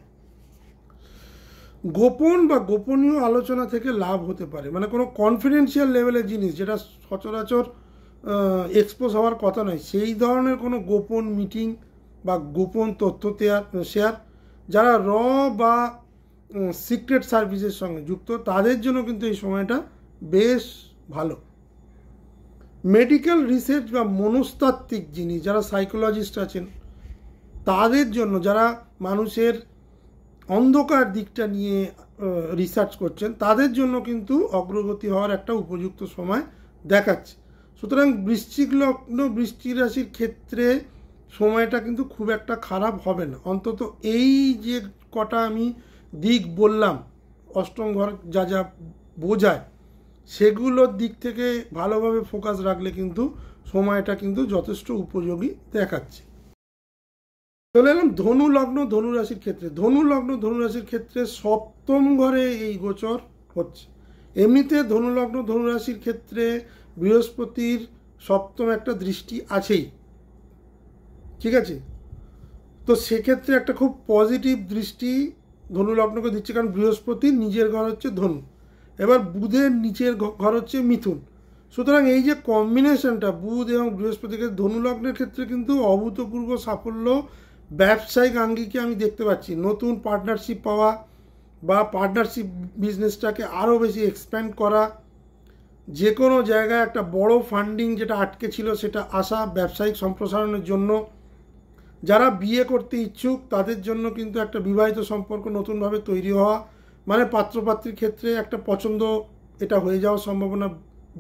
গোপন বা গোপনীয় আলোচনা থেকে লাভ হতে পারে, মানে কোনো কনফিডেন্সিয়াল লেভেলের জিনিস যেটা সচরাচর এক্সপোজ হওয়ার কথা নয়, সেই ধরনের কোনো গোপন মিটিং বা গোপন তথ্য শেয়ার, যারা র বা সিক্রেট সার্ভিসের সঙ্গে যুক্ত তাদের জন্য কিন্তু এই সময়টা বেশ ভালো। মেডিকেল রিসার্চ বা মনস্তাত্ত্বিক জিনিস, যারা সাইকোলজিস্ট আছেন তাদের জন্য, যারা মানুষের অন্ধকার দিকটা নিয়ে রিসার্চ করছেন তাদের জন্য কিন্তু অগ্রগতি হওয়ার একটা উপযুক্ত সময় দেখাচ্ছে। সুতরাং বৃশ্চিক লগ্ন বৃশ্চিক রাশির ক্ষেত্রে সময়টা কিন্তু খুব একটা খারাপ হবে না। অন্তত এই যে কটা আমি দিক বললাম, অষ্টম ঘর যা যা বোঝায়, সেগুলোর দিক থেকে ভালোভাবে ফোকাস রাখলে কিন্তু সময়টা কিন্তু যথেষ্ট উপযোগী দেখাচ্ছে। চলে এলাম ধনু লগ্ন ধনু রাশির ক্ষেত্রে। ধনু লগ্ন ধনু রাশির ক্ষেত্রে সপ্তম ঘরে এই গোচর হচ্ছে। এমনিতে ধনু লগ্ন ধনু রাশির ক্ষেত্রে বৃহস্পতির সপ্তম একটা দৃষ্টি আছেই, ঠিক আছে? তো সেক্ষেত্রে একটা খুব পজিটিভ দৃষ্টি ধনু লগ্নকে দিচ্ছে, কারণ বৃহস্পতির নিজের ঘর হচ্ছে ধনু, এবার বুধের নিচের ঘর হচ্ছে মিথুন। সুতরাং এই যে কম্বিনেশনটা বুধ এবং বৃহস্পতিকে ধনু লগ্নের ক্ষেত্রে কিন্তু অভূতপূর্ব সাফল্য ব্যবসায়িক আঙ্গিকে আমি দেখতে পাচ্ছি। নতুন পার্টনারশিপ পাওয়া বা পার্টনারশিপ বিজনেসটাকে আরও বেশি এক্সপ্যান্ড করা, যে কোনো জায়গায় একটা বড় ফান্ডিং যেটা আটকে ছিল সেটা আসা ব্যবসায়িক সম্প্রসারণের জন্য। যারা বিয়ে করতে ইচ্ছুক তাদের জন্য কিন্তু একটা বিবাহিত সম্পর্ক নতুনভাবে তৈরি হওয়া, মানে পাত্রপাত্রীর ক্ষেত্রে একটা পছন্দ এটা হয়ে যাওয়ার সম্ভাবনা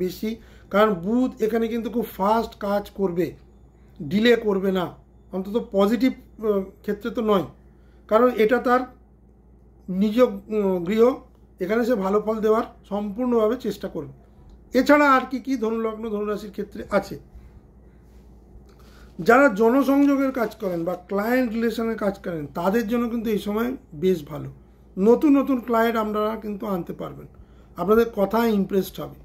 বেশি, কারণ বুধ এখানে কিন্তু খুব ফাস্ট কাজ করবে, ডিলে করবে না, অন্তত পজিটিভ ক্ষেত্রে তো নয়, কারণ এটা তার নিজ গৃহ, এখানে সে ভালো ফল দেওয়ার সম্পূর্ণভাবে চেষ্টা করবে। এছাড়া আর কি কি ধনুলগ্ন ধনুরাশির ক্ষেত্রে আছে? যারা জনসংযোগের কাজ করেন বা ক্লায়েন্ট রিলেশনের কাজ করেন তাদের জন্য কিন্তু এই সময় বেশ ভালো। নতুন নতুন ক্লায়েন্ট আপনারা কিন্তু আনতে পারবেন, আপনাদের কথায় ইমপ্রেসড হবে।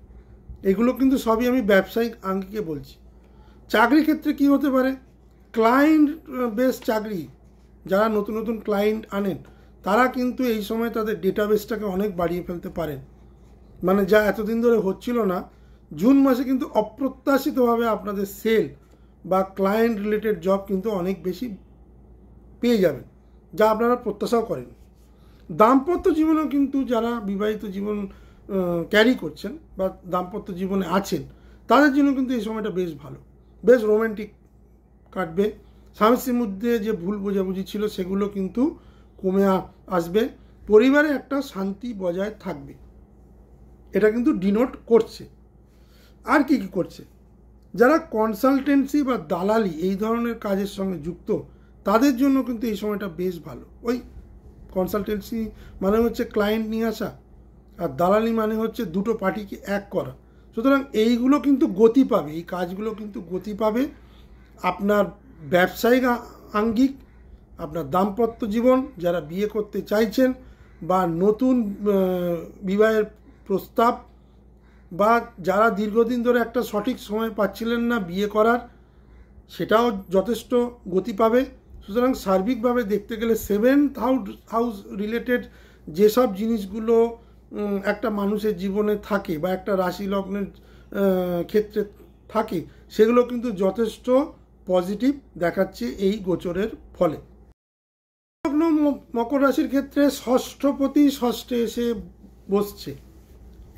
এগুলো কিন্তু সবই আমি ব্যবসায়িক আঙ্গিকে বলছি। চাকরি ক্ষেত্রে কি হতে পারে? ক্লায়েন্ট বেস চাকরি, যারা নতুন নতুন ক্লায়েন্ট আনেন তারা কিন্তু এই সময় তাদের ডেটাবেসটাকে অনেক বাড়িয়ে ফেলতে পারেন, মানে যা এতদিন ধরে হচ্ছিল না, জুন মাসে কিন্তু অপ্রত্যাশিতভাবে আপনাদের সেল বা ক্লায়েন্ট রিলেটেড জব কিন্তু অনেক বেশি পেয়ে যাবেন, যা আপনারা প্রত্যাশাও করেন। দাম্পত্য জীবনেও কিন্তু যারা বিবাহিত জীবন ক্যারি করছেন বা দাম্পত্য জীবনে আছেন তাদের জন্য কিন্তু এই সময়টা বেশ ভালো, বেশ রোম্যান্টিক কাটবে। স্বামী স্ত্রীর মধ্যে যে ভুল বোঝাবুঝি ছিল সেগুলো কিন্তু কমে আসবে, পরিবারে একটা শান্তি বজায় থাকবে, এটা কিন্তু ডিনোট করছে। আর কি কি করছে? যারা কনসালটেন্সি বা দালালি এই ধরনের কাজের সঙ্গে যুক্ত তাদের জন্য কিন্তু এই সময়টা বেশ ভালো। ওই কনসালটেন্সি মানে হচ্ছে ক্লায়েন্ট নিয়ে আসা, আর দালালি মানে হচ্ছে দুটো পার্টিকে এক করা। সুতরাং এইগুলো কিন্তু গতি পাবে, এই কাজগুলো কিন্তু গতি পাবে। আপনার ব্যবসায়িক আঙ্গিক, আপনার দাম্পত্য জীবন, যারা বিয়ে করতে চাইছেন বা নতুন বিবাহের প্রস্তাব, বা যারা দীর্ঘদিন ধরে একটা সঠিক সময় পাচ্ছিলেন না বিয়ে করার, সেটাও যথেষ্ট গতি পাবে। সুতরাং সার্বিকভাবে দেখতে গেলে সেভেন্থ হাউস রিলেটেড যেসব জিনিসগুলো একটা মানুষের জীবনে থাকে বা একটা রাশি লগ্নের ক্ষেত্রে থাকে সেগুলো কিন্তু যথেষ্ট পজিটিভ দেখাচ্ছে এই গোচরের ফলে। লগ্ন মকর রাশির ক্ষেত্রে ষষ্ঠপতি ষষ্ঠে এসে বসছে,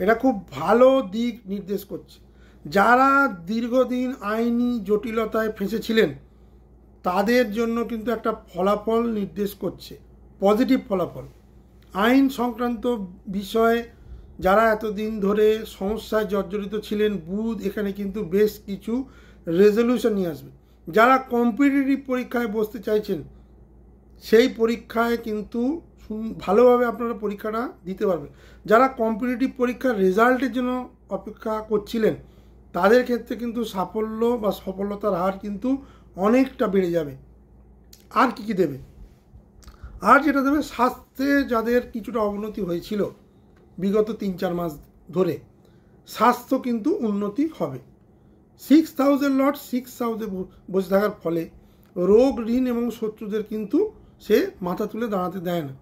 এটা খুব ভালো দিক নির্দেশ করছে। যারা দীর্ঘদিন আইনি জটিলতায় ফেঁসেছিলেন তাদের জন্য কিন্তু একটা ফলাফল নির্দেশ করছে, পজিটিভ ফলাফল। আইন সংক্রান্ত বিষয়ে যারা এতদিন ধরে সমস্যায় জর্জরিত ছিলেন, বুধ এখানে কিন্তু বেশ কিছু রেজলিউশন নিয়ে আসবে। যারা কম্পিটিটিভ পরীক্ষায় বসতে চাইছেন সেই পরীক্ষায় কিন্তু ভালোভাবে আপনারা পরীক্ষাটা দিতে পারবেন। যারা কম্পিটিটিভ পরীক্ষার রেজাল্টের জন্য অপেক্ষা করছিলেন তাদের ক্ষেত্রে কিন্তু সাফল্য বা সফলতার হার কিন্তু অনেকটা বেড়ে যাবে। আর কি কি দেবে? আর যেটা দেবে, স্বাস্থ্যে যাদের কিছুটা অবনতি হয়েছিল বিগত 3-4 মাস ধরে, স্বাস্থ্য কিন্তু উন্নতি হবে। 6,000 লট 6,000 বসে থাকার ফলে রোগ, ঋণ এবং শত্রুদের কিন্তু সে মাথা তুলে দাঁড়াতে দেয় না।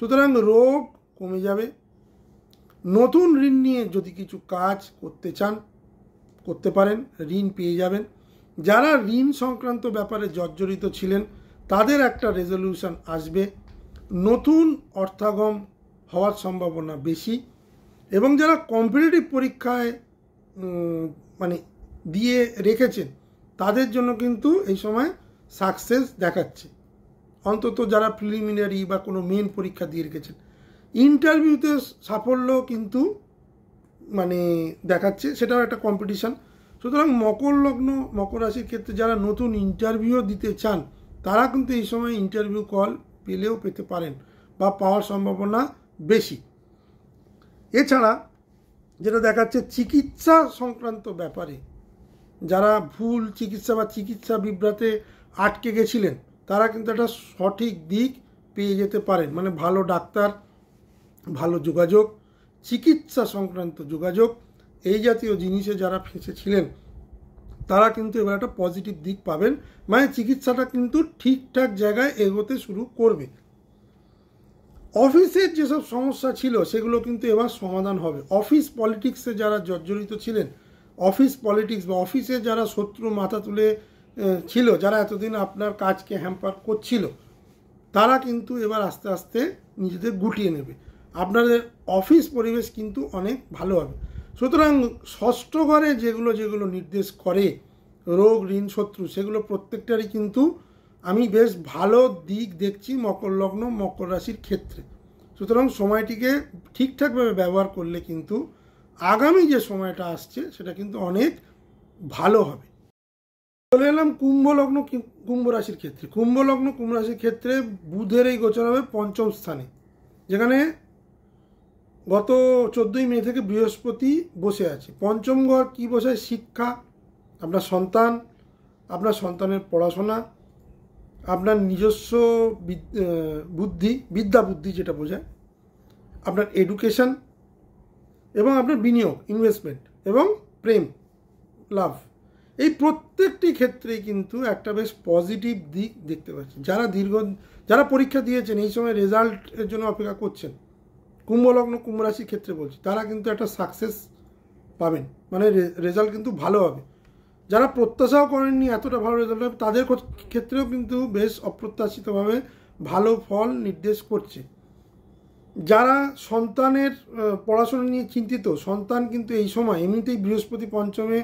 সুতরাং রোগ কমে যাবে। নতুন ঋণ নিয়ে যদি কিছু কাজ করতে চান করতে পারেন, ঋণ পেয়ে যাবেন। যারা ঋণ সংক্রান্ত ব্যাপারে জর্জরিত ছিলেন তাদের একটা রেজলিউশন আসবে। নতুন অর্থাগম হওয়ার সম্ভাবনা বেশি। এবং যারা কম্পিটিটিভ পরীক্ষায় মানে দিয়ে রেখেছেন তাদের জন্য কিন্তু এই সময় সাকসেস দেখাচ্ছে, অন্তত যারা প্রিলিমিনারি বা কোনো মেন পরীক্ষা দিয়ে রেখেছেন। ইন্টারভিউতে সাফল্য কিন্তু মানে দেখাচ্ছে, সেটাও একটা কম্পিটিশান। সুতরাং মকর লগ্ন, মকর রাশির ক্ষেত্রে যারা নতুন ইন্টারভিউ দিতে চান তারা কিন্তু এই সময় ইন্টারভিউ কল পেলেও পেতে পারেন বা পাওয়ার সম্ভাবনা বেশি। এছাড়া যেটা দেখাচ্ছে, চিকিৎসা সংক্রান্ত ব্যাপারে যারা ভুল চিকিৎসা বা চিকিৎসা বিভ্রাতে আটকে গেছিলেন তারা কিন্তু একটা সঠিক দিক পেয়ে যেতে পারেন। মানে ভালো ডাক্তার, ভালো যোগাযোগ, চিকিৎসা সংক্রান্ত যোগাযোগ, এই জাতীয় জিনিসে যারা ফেঁসেছিলেন তারা কিন্তু এবার একটা পজিটিভ দিক পাবেন। মানে চিকিৎসাটা কিন্তু ঠিকঠাক জায়গায় এগোতে শুরু করবে। অফিসের যেসব সমস্যা ছিল সেগুলো কিন্তু এবার সমাধান হবে। অফিস পলিটিক্সে যারা জর্জরিত ছিলেন, অফিস পলিটিক্স বা অফিসে যারা শত্রু মাথা তুলে ছিল, যারা এতদিন আপনার কাজকে হ্যাম্পার করছিল, তারা কিন্তু এবার আস্তে আস্তে নিজেদের গুটিয়ে নেবে। আপনাদের অফিস পরিবেশ কিন্তু অনেক ভালো হবে। সুতরাং ষষ্ঠ ঘরে যেগুলো যেগুলো নির্দেশ করে রোগ, ঋণ, শত্রু, সেগুলো প্রত্যেকটারই কিন্তু আমি বেশ ভালো দিক দেখছি মকর লগ্ন, মকর রাশির ক্ষেত্রে। সুতরাং সময়টিকে ঠিকঠাকভাবে ব্যবহার করলে কিন্তু আগামী যে সময়টা আসছে সেটা কিন্তু অনেক ভালো হবে। চলে এলাম কুম্ভ লগ্ন, কুম্ভ রাশির ক্ষেত্রে। কুম্ভ লগ্ন, কুম্ভ রাশির ক্ষেত্রে বুধের এই গোচর হবে পঞ্চম স্থানে, যেখানে গত 14ই মে থেকে বৃহস্পতি বসে আছে। পঞ্চম ঘর কী বোঝায়? শিক্ষা, আপনার সন্তান, আপনার সন্তানের পড়াশোনা, আপনার নিজস্ব বিদ্যা বুদ্ধি যেটা বোঝায়, আপনার এডুকেশন এবং আপনার বিনিয়োগ, ইনভেস্টমেন্ট এবং প্রেম, লাভ, এই প্রত্যেকটি ক্ষেত্রেই কিন্তু একটা বেশ পজিটিভ দিক দেখতে পাচ্ছি। যারা পরীক্ষা দিয়েছেন এই সময় রেজাল্টের জন্য অপেক্ষা করছেন, কুম্ভ লগ্ন, কুম্ভ রাশির ক্ষেত্রে বলছি, তারা কিন্তু একটা সাকসেস পাবেন। মানে রেজাল্ট কিন্তু ভালো হবে। যারা প্রত্যাশাও করেননি এতটা ভালো রেজাল্ট হবে তাদের ক্ষেত্রেও কিন্তু বেশ অপ্রত্যাশিতভাবে ভালো ফল নির্দেশ করছে। যারা সন্তানের পড়াশোনা নিয়ে চিন্তিত, সন্তান কিন্তু এই সময় এমনিতেই বৃহস্পতি পঞ্চমে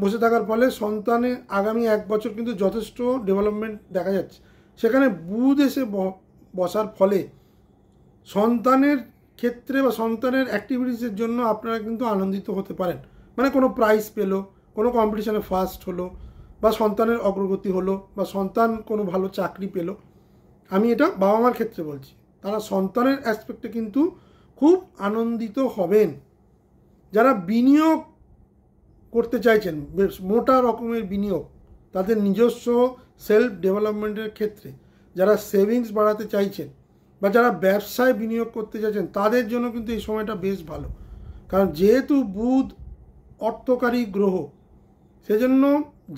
বসে থাকার ফলে সন্তানের আগামী 1 বছর কিন্তু যথেষ্ট ডেভেলপমেন্ট দেখা যাচ্ছে। সেখানে বুধ এসে বসার ফলে সন্তানের ক্ষেত্রে বা সন্তানের অ্যাক্টিভিটিসের জন্য আপনারা কিন্তু আনন্দিত হতে পারেন। মানে কোনো প্রাইজ পেলো, কোনো কম্পিটিশানে ফার্স্ট হলো, বা সন্তানের অগ্রগতি হলো, বা সন্তান কোনো ভালো চাকরি পেল। আমি এটা বাবা মার ক্ষেত্রে বলছি, তারা সন্তানের অ্যাসপেক্টে কিন্তু খুব আনন্দিত হবেন। যারা বিনিয়োগ করতে চাইছেন, বেশ মোটা রকমের বিনিয়োগ, তাদের নিজস্ব সেলফ ডেভেলপমেন্টের ক্ষেত্রে, যারা সেভিংস বাড়াতে চাইছেন বা যারা ব্যবসায় বিনিয়োগ করতে চাইছেন তাদের জন্য কিন্তু এই সময়টা বেশ ভালো। কারণ যেহেতু বুধ অর্থকারী গ্রহ, সেজন্য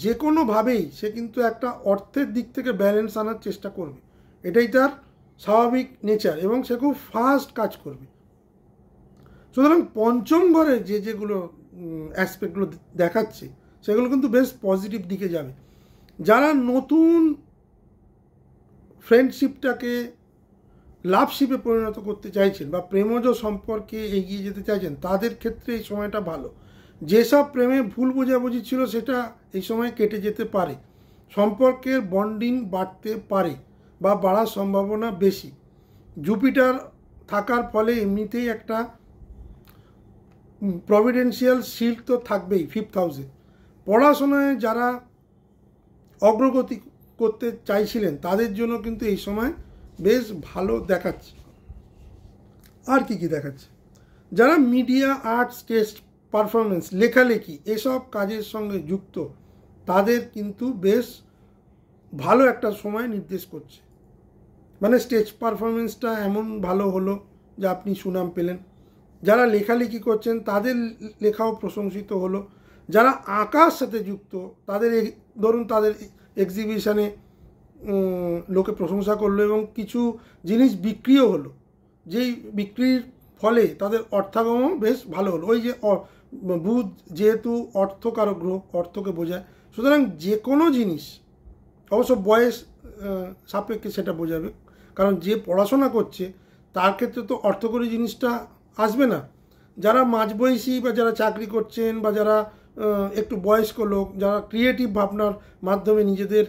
যে কোনোভাবেই সে কিন্তু একটা অর্থের দিক থেকে ব্যালেন্স আনার চেষ্টা করবে, এটাই তার স্বাভাবিক নেচার, এবং সে খুব ফাস্ট কাজ করবে। সুতরাং পঞ্চম ঘরে যেগুলো অ্যাসপেক্টগুলো দেখাচ্ছে সেগুলো কিন্তু বেশ পজিটিভ দিকে যাবে। যারা নতুন ফ্রেন্ডশিপটাকে লাভশিপে পরিণত করতে চাইছেন বা প্রেমজ সম্পর্কে এগিয়ে যেতে চাইছেন তাদের ক্ষেত্রে এই সময়টা ভালো। যেসব প্রেমে ভুল বোঝাবুঝি ছিল সেটা এই সময় কেটে যেতে পারে, সম্পর্কের বন্ডিং বাড়তে পারে বা বাড়ার সম্ভাবনা বেশি। জুপিটার থাকার ফলে এমনিতেই একটা প্রভিডেন্সিয়াল শিল্ড তো থাকবেই 5th হাউসে। পড়াশোনায় যারা অগ্রগতি করতে চাইছিলেন তাদের জন্য কিন্তু এই সময় বেশ ভালো দেখাচ্ছে। আর কি কি দেখাচ্ছে, যারা মিডিয়া, আর্ট, স্টেজ পারফরমেন্স, লেখালেখি এসব কাজের সঙ্গে যুক্ত তাদের কিন্তু বেশ ভালো একটা সময় নির্দেশ করছে। মানে স্টেজ পারফরমেন্সটা এমন ভালো হলো যে আপনি সুনাম পেলেন। যারা লেখালেখি করছেন তাদের লেখাও প্রশংসিত হলো। যারা আঁকার সাথে যুক্ত তাদের ধরুন তাদের এক্সিবিশনে লোকে প্রশংসা করলো এবং কিছু জিনিস বিক্রিও হলো, যেই বিক্রির ফলে তাদের অর্থাগমও বেশ ভালো হলো। ওই যে বুধ যেহেতু অর্থকারক গ্রহ, অর্থকে বোঝায়, সুতরাং যে কোনো জিনিস অবশ্য বয়স সাপেক্ষে সেটা বোঝাবে, কারণ যে পড়াশোনা করছে তার ক্ষেত্রে তো অর্থকরী জিনিসটা আসবে না। যারা মাঝবয়সী বা যারা চাকরি করছেন বা যারা একটু বয়স্ক লোক, যারা ক্রিয়েটিভ ভাবনার মাধ্যমে নিজেদের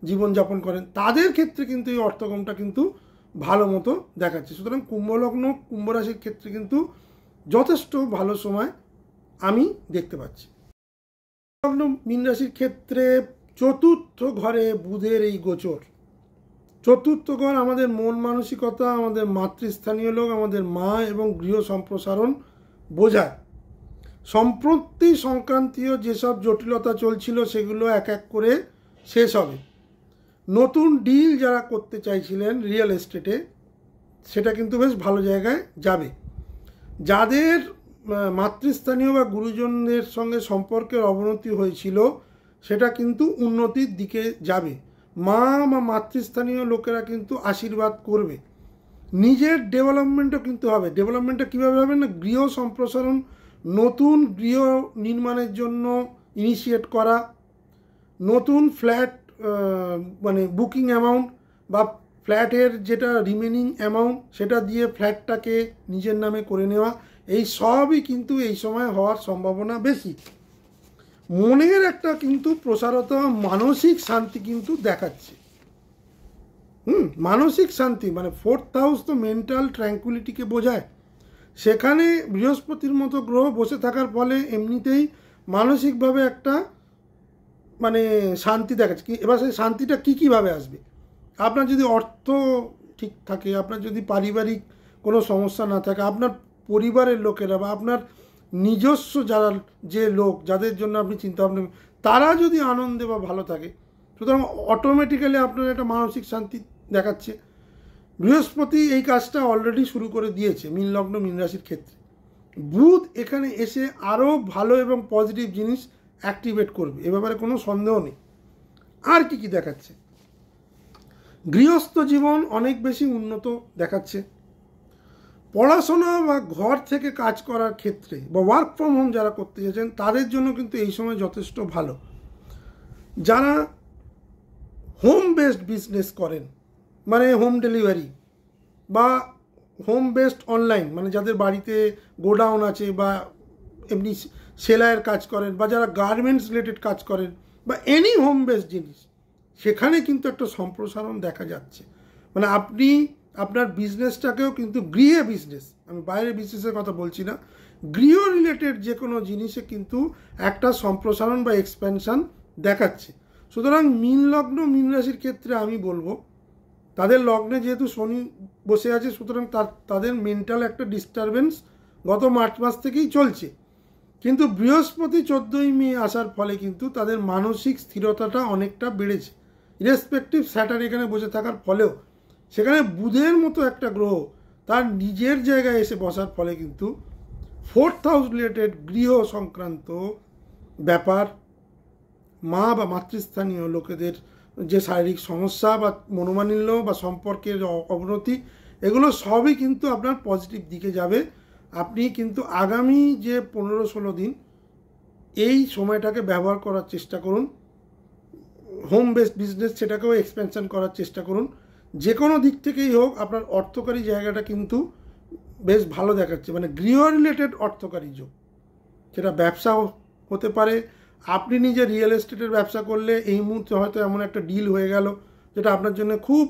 জীবনযাপন করেন, তাদের ক্ষেত্রে কিন্তু এই অর্থগমটা কিন্তু ভালো মতো দেখাচ্ছে। সুতরাং কুম্ভলগ্ন, কুম্ভ রাশির ক্ষেত্রে কিন্তু যথেষ্ট ভালো সময় আমি দেখতে পাচ্ছি। লগ্ন মীন রাশির ক্ষেত্রে চতুর্থ ঘরে বুধের এই গোচর, চতুর্থ ঘর আমাদের মন মানসিকতা, আমাদের মাতৃস্থানীয় লোক, আমাদের মা এবং গৃহ সম্প্রসারণ বোঝায়। সম্পত্তি সংক্রান্তীয় যেসব জটিলতা চলছিল সেগুলো এক এক করে শেষ হবে। নতুন ডিল যারা করতে চাইছিলেন রিয়েল এস্টেটে, সেটা কিন্তু বেশ ভালো জায়গায় যাবে। যাদের মাতৃস্থানীয় বা গুরুজনদের সঙ্গে সম্পর্কের অবনতি হয়েছিল সেটা কিন্তু উন্নতির দিকে যাবে। মা বা মাতৃস্থানীয় লোকেরা কিন্তু আশীর্বাদ করবে। নিজের ডেভেলপমেন্টও কিন্তু হবে। ডেভেলপমেন্টটা কীভাবে হবে না, গৃহ সম্প্রসারণ, নতুন গৃহ নির্মাণের জন্য ইনিশিয়েট করা, নতুন ফ্ল্যাট মানে বুকিং অ্যামাউন্ট বা ফ্ল্যাটের যেটা রিমেনিং অ্যামাউন্ট সেটা দিয়ে ফ্ল্যাটটাকে নিজের নামে করে নেওয়া, এই সবই কিন্তু এই সময় হওয়ার সম্ভাবনা বেশি। মনের একটা কিন্তু প্রসারতা, মানসিক শান্তি কিন্তু দেখাচ্ছে। মানসিক শান্তি মানে ফোর্থ হাউস তো মেন্টাল ট্র্যাঙ্কুইলিটিকে বোঝায়। সেখানে বৃহস্পতির মতো গ্রহ বসে থাকার ফলে এমনিতেই মানসিকভাবে একটা মানে শান্তি দেখাচ্ছে। এবার সেই শান্তিটা কীভাবে আসবে, আপনার যদি অর্থ ঠিক থাকে, আপনার যদি পারিবারিক কোনো সমস্যা না থাকে, আপনার পরিবারের লোকেরা বা আপনার নিজস্ব যারা যে লোক যাদের জন্য আপনি চিন্তা ভাবনা, তারা যদি আনন্দে বা ভালো থাকে, সুতরাং অটোমেটিক্যালি আপনার একটা মানসিক শান্তি দেখাচ্ছে। বৃহস্পতি এই কাজটা অলরেডি শুরু করে দিয়েছে মীন লগ্ন মীন রাশির ক্ষেত্রে। বুধ এখানে এসে আরও ভালো এবং পজিটিভ জিনিস অ্যাক্টিভেট করবে, এ ব্যাপারে কোনো সন্দেহ নেই। আর কি কি দেখাচ্ছে, গৃহস্থ জীবন অনেক বেশি উন্নত দেখাচ্ছে। পড়াশোনা বা ঘর থেকে কাজ করার ক্ষেত্রে বা ওয়ার্ক ফ্রম হোম যারা করতে চাইছেন তাদের জন্য কিন্তু এই সময় যথেষ্ট ভালো। যারা হোম বেসড বিজনেস করেন, মানে হোম ডেলিভারি বা হোম বেসড অনলাইন, মানে যাদের বাড়িতে গোডাউন আছে বা এমনি সেলাইয়ের কাজ করেন বা যারা গার্মেন্টস রিলেটেড কাজ করেন বা এনি হোম বেসড জিনিস, সেখানে কিন্তু একটা সম্প্রসারণ দেখা যাচ্ছে। মানে আপনি আপনার বিজনেসটাকেও কিন্তু গৃহে বিজনেস, আমি বাইরে বিজনেসের কথা বলছি না, গৃহ রিলেটেড যে কোনো জিনিসে কিন্তু একটা সম্প্রসারণ বা এক্সপ্যানশান দেখাচ্ছে। সুতরাং মীন লগ্ন মীন রাশির ক্ষেত্রে আমি বলবো তাদের লগ্নে যেহেতু শনি বসে আছে, সুতরাং তাদের মেন্টাল একটা ডিস্টারবেন্স গত মার্চ মাস থেকেই চলছে। কিন্তু বৃহস্পতি 14ই মে আসার ফলে কিন্তু তাদের মানসিক স্থিরতাটা অনেকটা বেড়েছে। ইরেসপেক্টিভ স্যাটার্ন এখানে বসে থাকার ফলেও সেখানে বুধের মতো একটা গ্রহ তার নিজের জায়গায় এসে বসার ফলে কিন্তু ফোর্থ হাউস রিলেটেড গৃহ সংক্রান্ত ব্যাপার, মা বা মাতৃস্থানীয় লোকেদের যে শারীরিক সমস্যা বা মনোমালিন্য বা সম্পর্কের অবনতি, এগুলো সবই কিন্তু আপনার পজিটিভ দিকে যাবে। আপনি কিন্তু আগামী যে 15-16 দিন এই সময়টাকে ব্যবহার করার চেষ্টা করুন। হোম বেসড বিজনেস সেটাকেও এক্সপেনশন করার চেষ্টা করুন। যে কোনো দিক থেকেই হোক আপনার অর্থকারী জায়গাটা কিন্তু বেশ ভালো দেখাচ্ছে। মানে গৃহ রিলেটেড অর্থকারী যোগ, সেটা ব্যবসা হতে পারে, আপনি নিজে রিয়েল এস্টেটের ব্যবসা করলে এই মুহূর্তে হয়তো এমন একটা ডিল হয়ে গেল যেটা আপনার জন্য খুব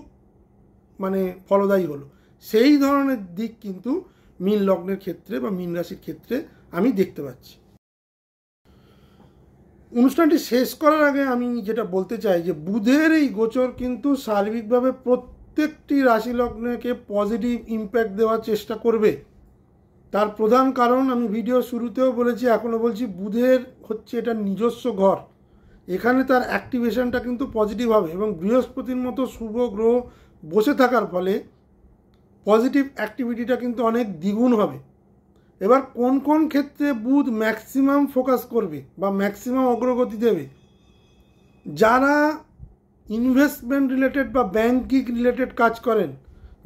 মানে ফলদায়ী হলো। সেই ধরনের দিক কিন্তু মীন লগ্নের ক্ষেত্রে বা মীন রাশির ক্ষেত্রে আমি দেখতে পাচ্ছি। অনুষ্ঠানটি শেষ করার আগে আমি যেটা বলতে চাই যে বুধের এই গোচর কিন্তু সার্বিকভাবে প্রত্যেকটি রাশি লগ্নকে পজিটিভ ইম্প্যাক্ট দেওয়ার চেষ্টা করবে। তার প্রধান কারণ আমি ভিডিও শুরুতেও বলেছি, এখনও বলছি, বুধের হচ্ছে এটা নিজস্ব ঘর, এখানে তার অ্যাক্টিভেশনটা কিন্তু পজিটিভ হবে এবং বৃহস্পতির মতো শুভ গ্রহ বসে থাকার ফলে পজিটিভ অ্যাক্টিভিটিটা কিন্তু অনেক দ্বিগুণ হবে। এবার কোন কোন ক্ষেত্রে বুধ ম্যাক্সিমাম ফোকাস করবে বা ম্যাক্সিমাম অগ্রগতি দেবে? যারা ইনভেস্টমেন্ট রিলেটেড বা ব্যাংকিং রিলেটেড কাজ করেন,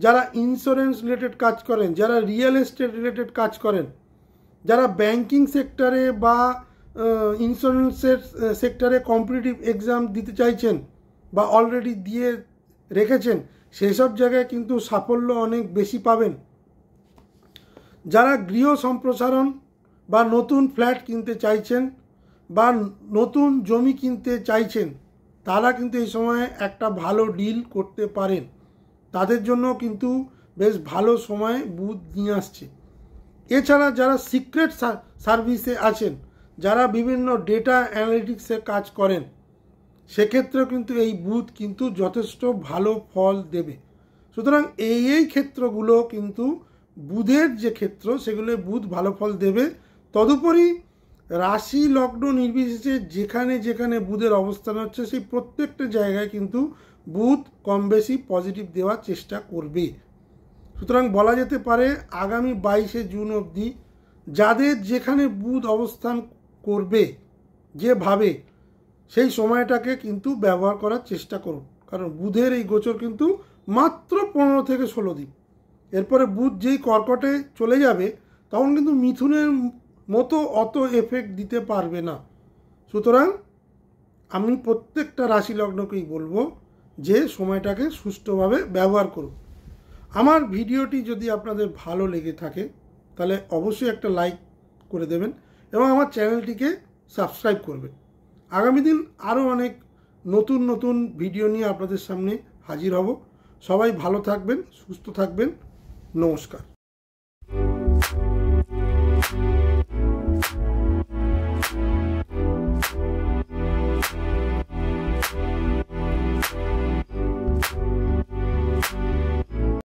যারা ইন্স্যুরেন্স রিলেটেড কাজ করেন, যারা রিয়েল এস্টেট রিলেটেড কাজ করেন, যারা ব্যাংকিং সেক্টরে বা ইন্স্যুরেন্সের সেক্টরে কম্পিটিটিভ এক্সাম দিতে চাইছেন বা অলরেডি দিয়ে রেখেছেন, সেসব জায়গায় কিন্তু সাফল্য অনেক বেশি পাবেন। যারা গৃহ সম্প্রসারণ বা নতুন ফ্ল্যাট কিনতে চাইছেন বা নতুন জমি কিনতে চাইছেন, তারা কিন্তু এই সময় একটা ভালো ডিল করতে পারেন। তাদের জন্য কিন্তু বেশ ভালো সময় বুধ নিয়ে আসছে। এছাড়া যারা সিক্রেট সার্ভিসে আছেন, যারা বিভিন্ন ডেটা অ্যানালিটিক্সে কাজ করেন, সেক্ষেত্রেও কিন্তু এই বুধ কিন্তু যথেষ্ট ভালো ফল দেবে। সুতরাং এই ক্ষেত্রগুলো কিন্তু বুধের যে ক্ষেত্র, সেগুলো বুধ ভালো ফল দেবে। তদুপরি রাশি লগ্ন নির্বিশেষে যেখানে যেখানে বুধের অবস্থান হচ্ছে, সেই প্রত্যেকটা জায়গায় কিন্তু বুধ কম বেশি পজিটিভ দেওয়ার চেষ্টা করবে। সুতরাং বলা যেতে পারে আগামী 22শে জুন অবধি যাদের যেখানে বুধ অবস্থান করবে যেভাবে, সেই সময়টাকে কিন্তু ব্যবহার করার চেষ্টা করুন। কারণ বুধের এই গোচর কিন্তু মাত্র 15 থেকে 16 দিন। এরপরে বুধ যেই কর্কটে চলে যাবে, তখন কিন্তু মিথুনের মতো অত এফেক্ট দিতে পারবে না। সুতরাং আমি প্রত্যেকটা রাশি লগ্নকেই বলবো যে সময়টাকে সুষ্ঠুভাবে ব্যবহার করুন। আমার ভিডিওটি যদি আপনাদের ভালো লেগে থাকে তাহলে অবশ্যই একটা লাইক করে দেবেন এবং আমার চ্যানেলটিকে সাবস্ক্রাইব করবেন। আগামী দিন আরও অনেক নতুন নতুন ভিডিও নিয়ে আপনাদের সামনে হাজির হব। সবাই ভালো থাকবেন, সুস্থ থাকবেন। নমস্কার।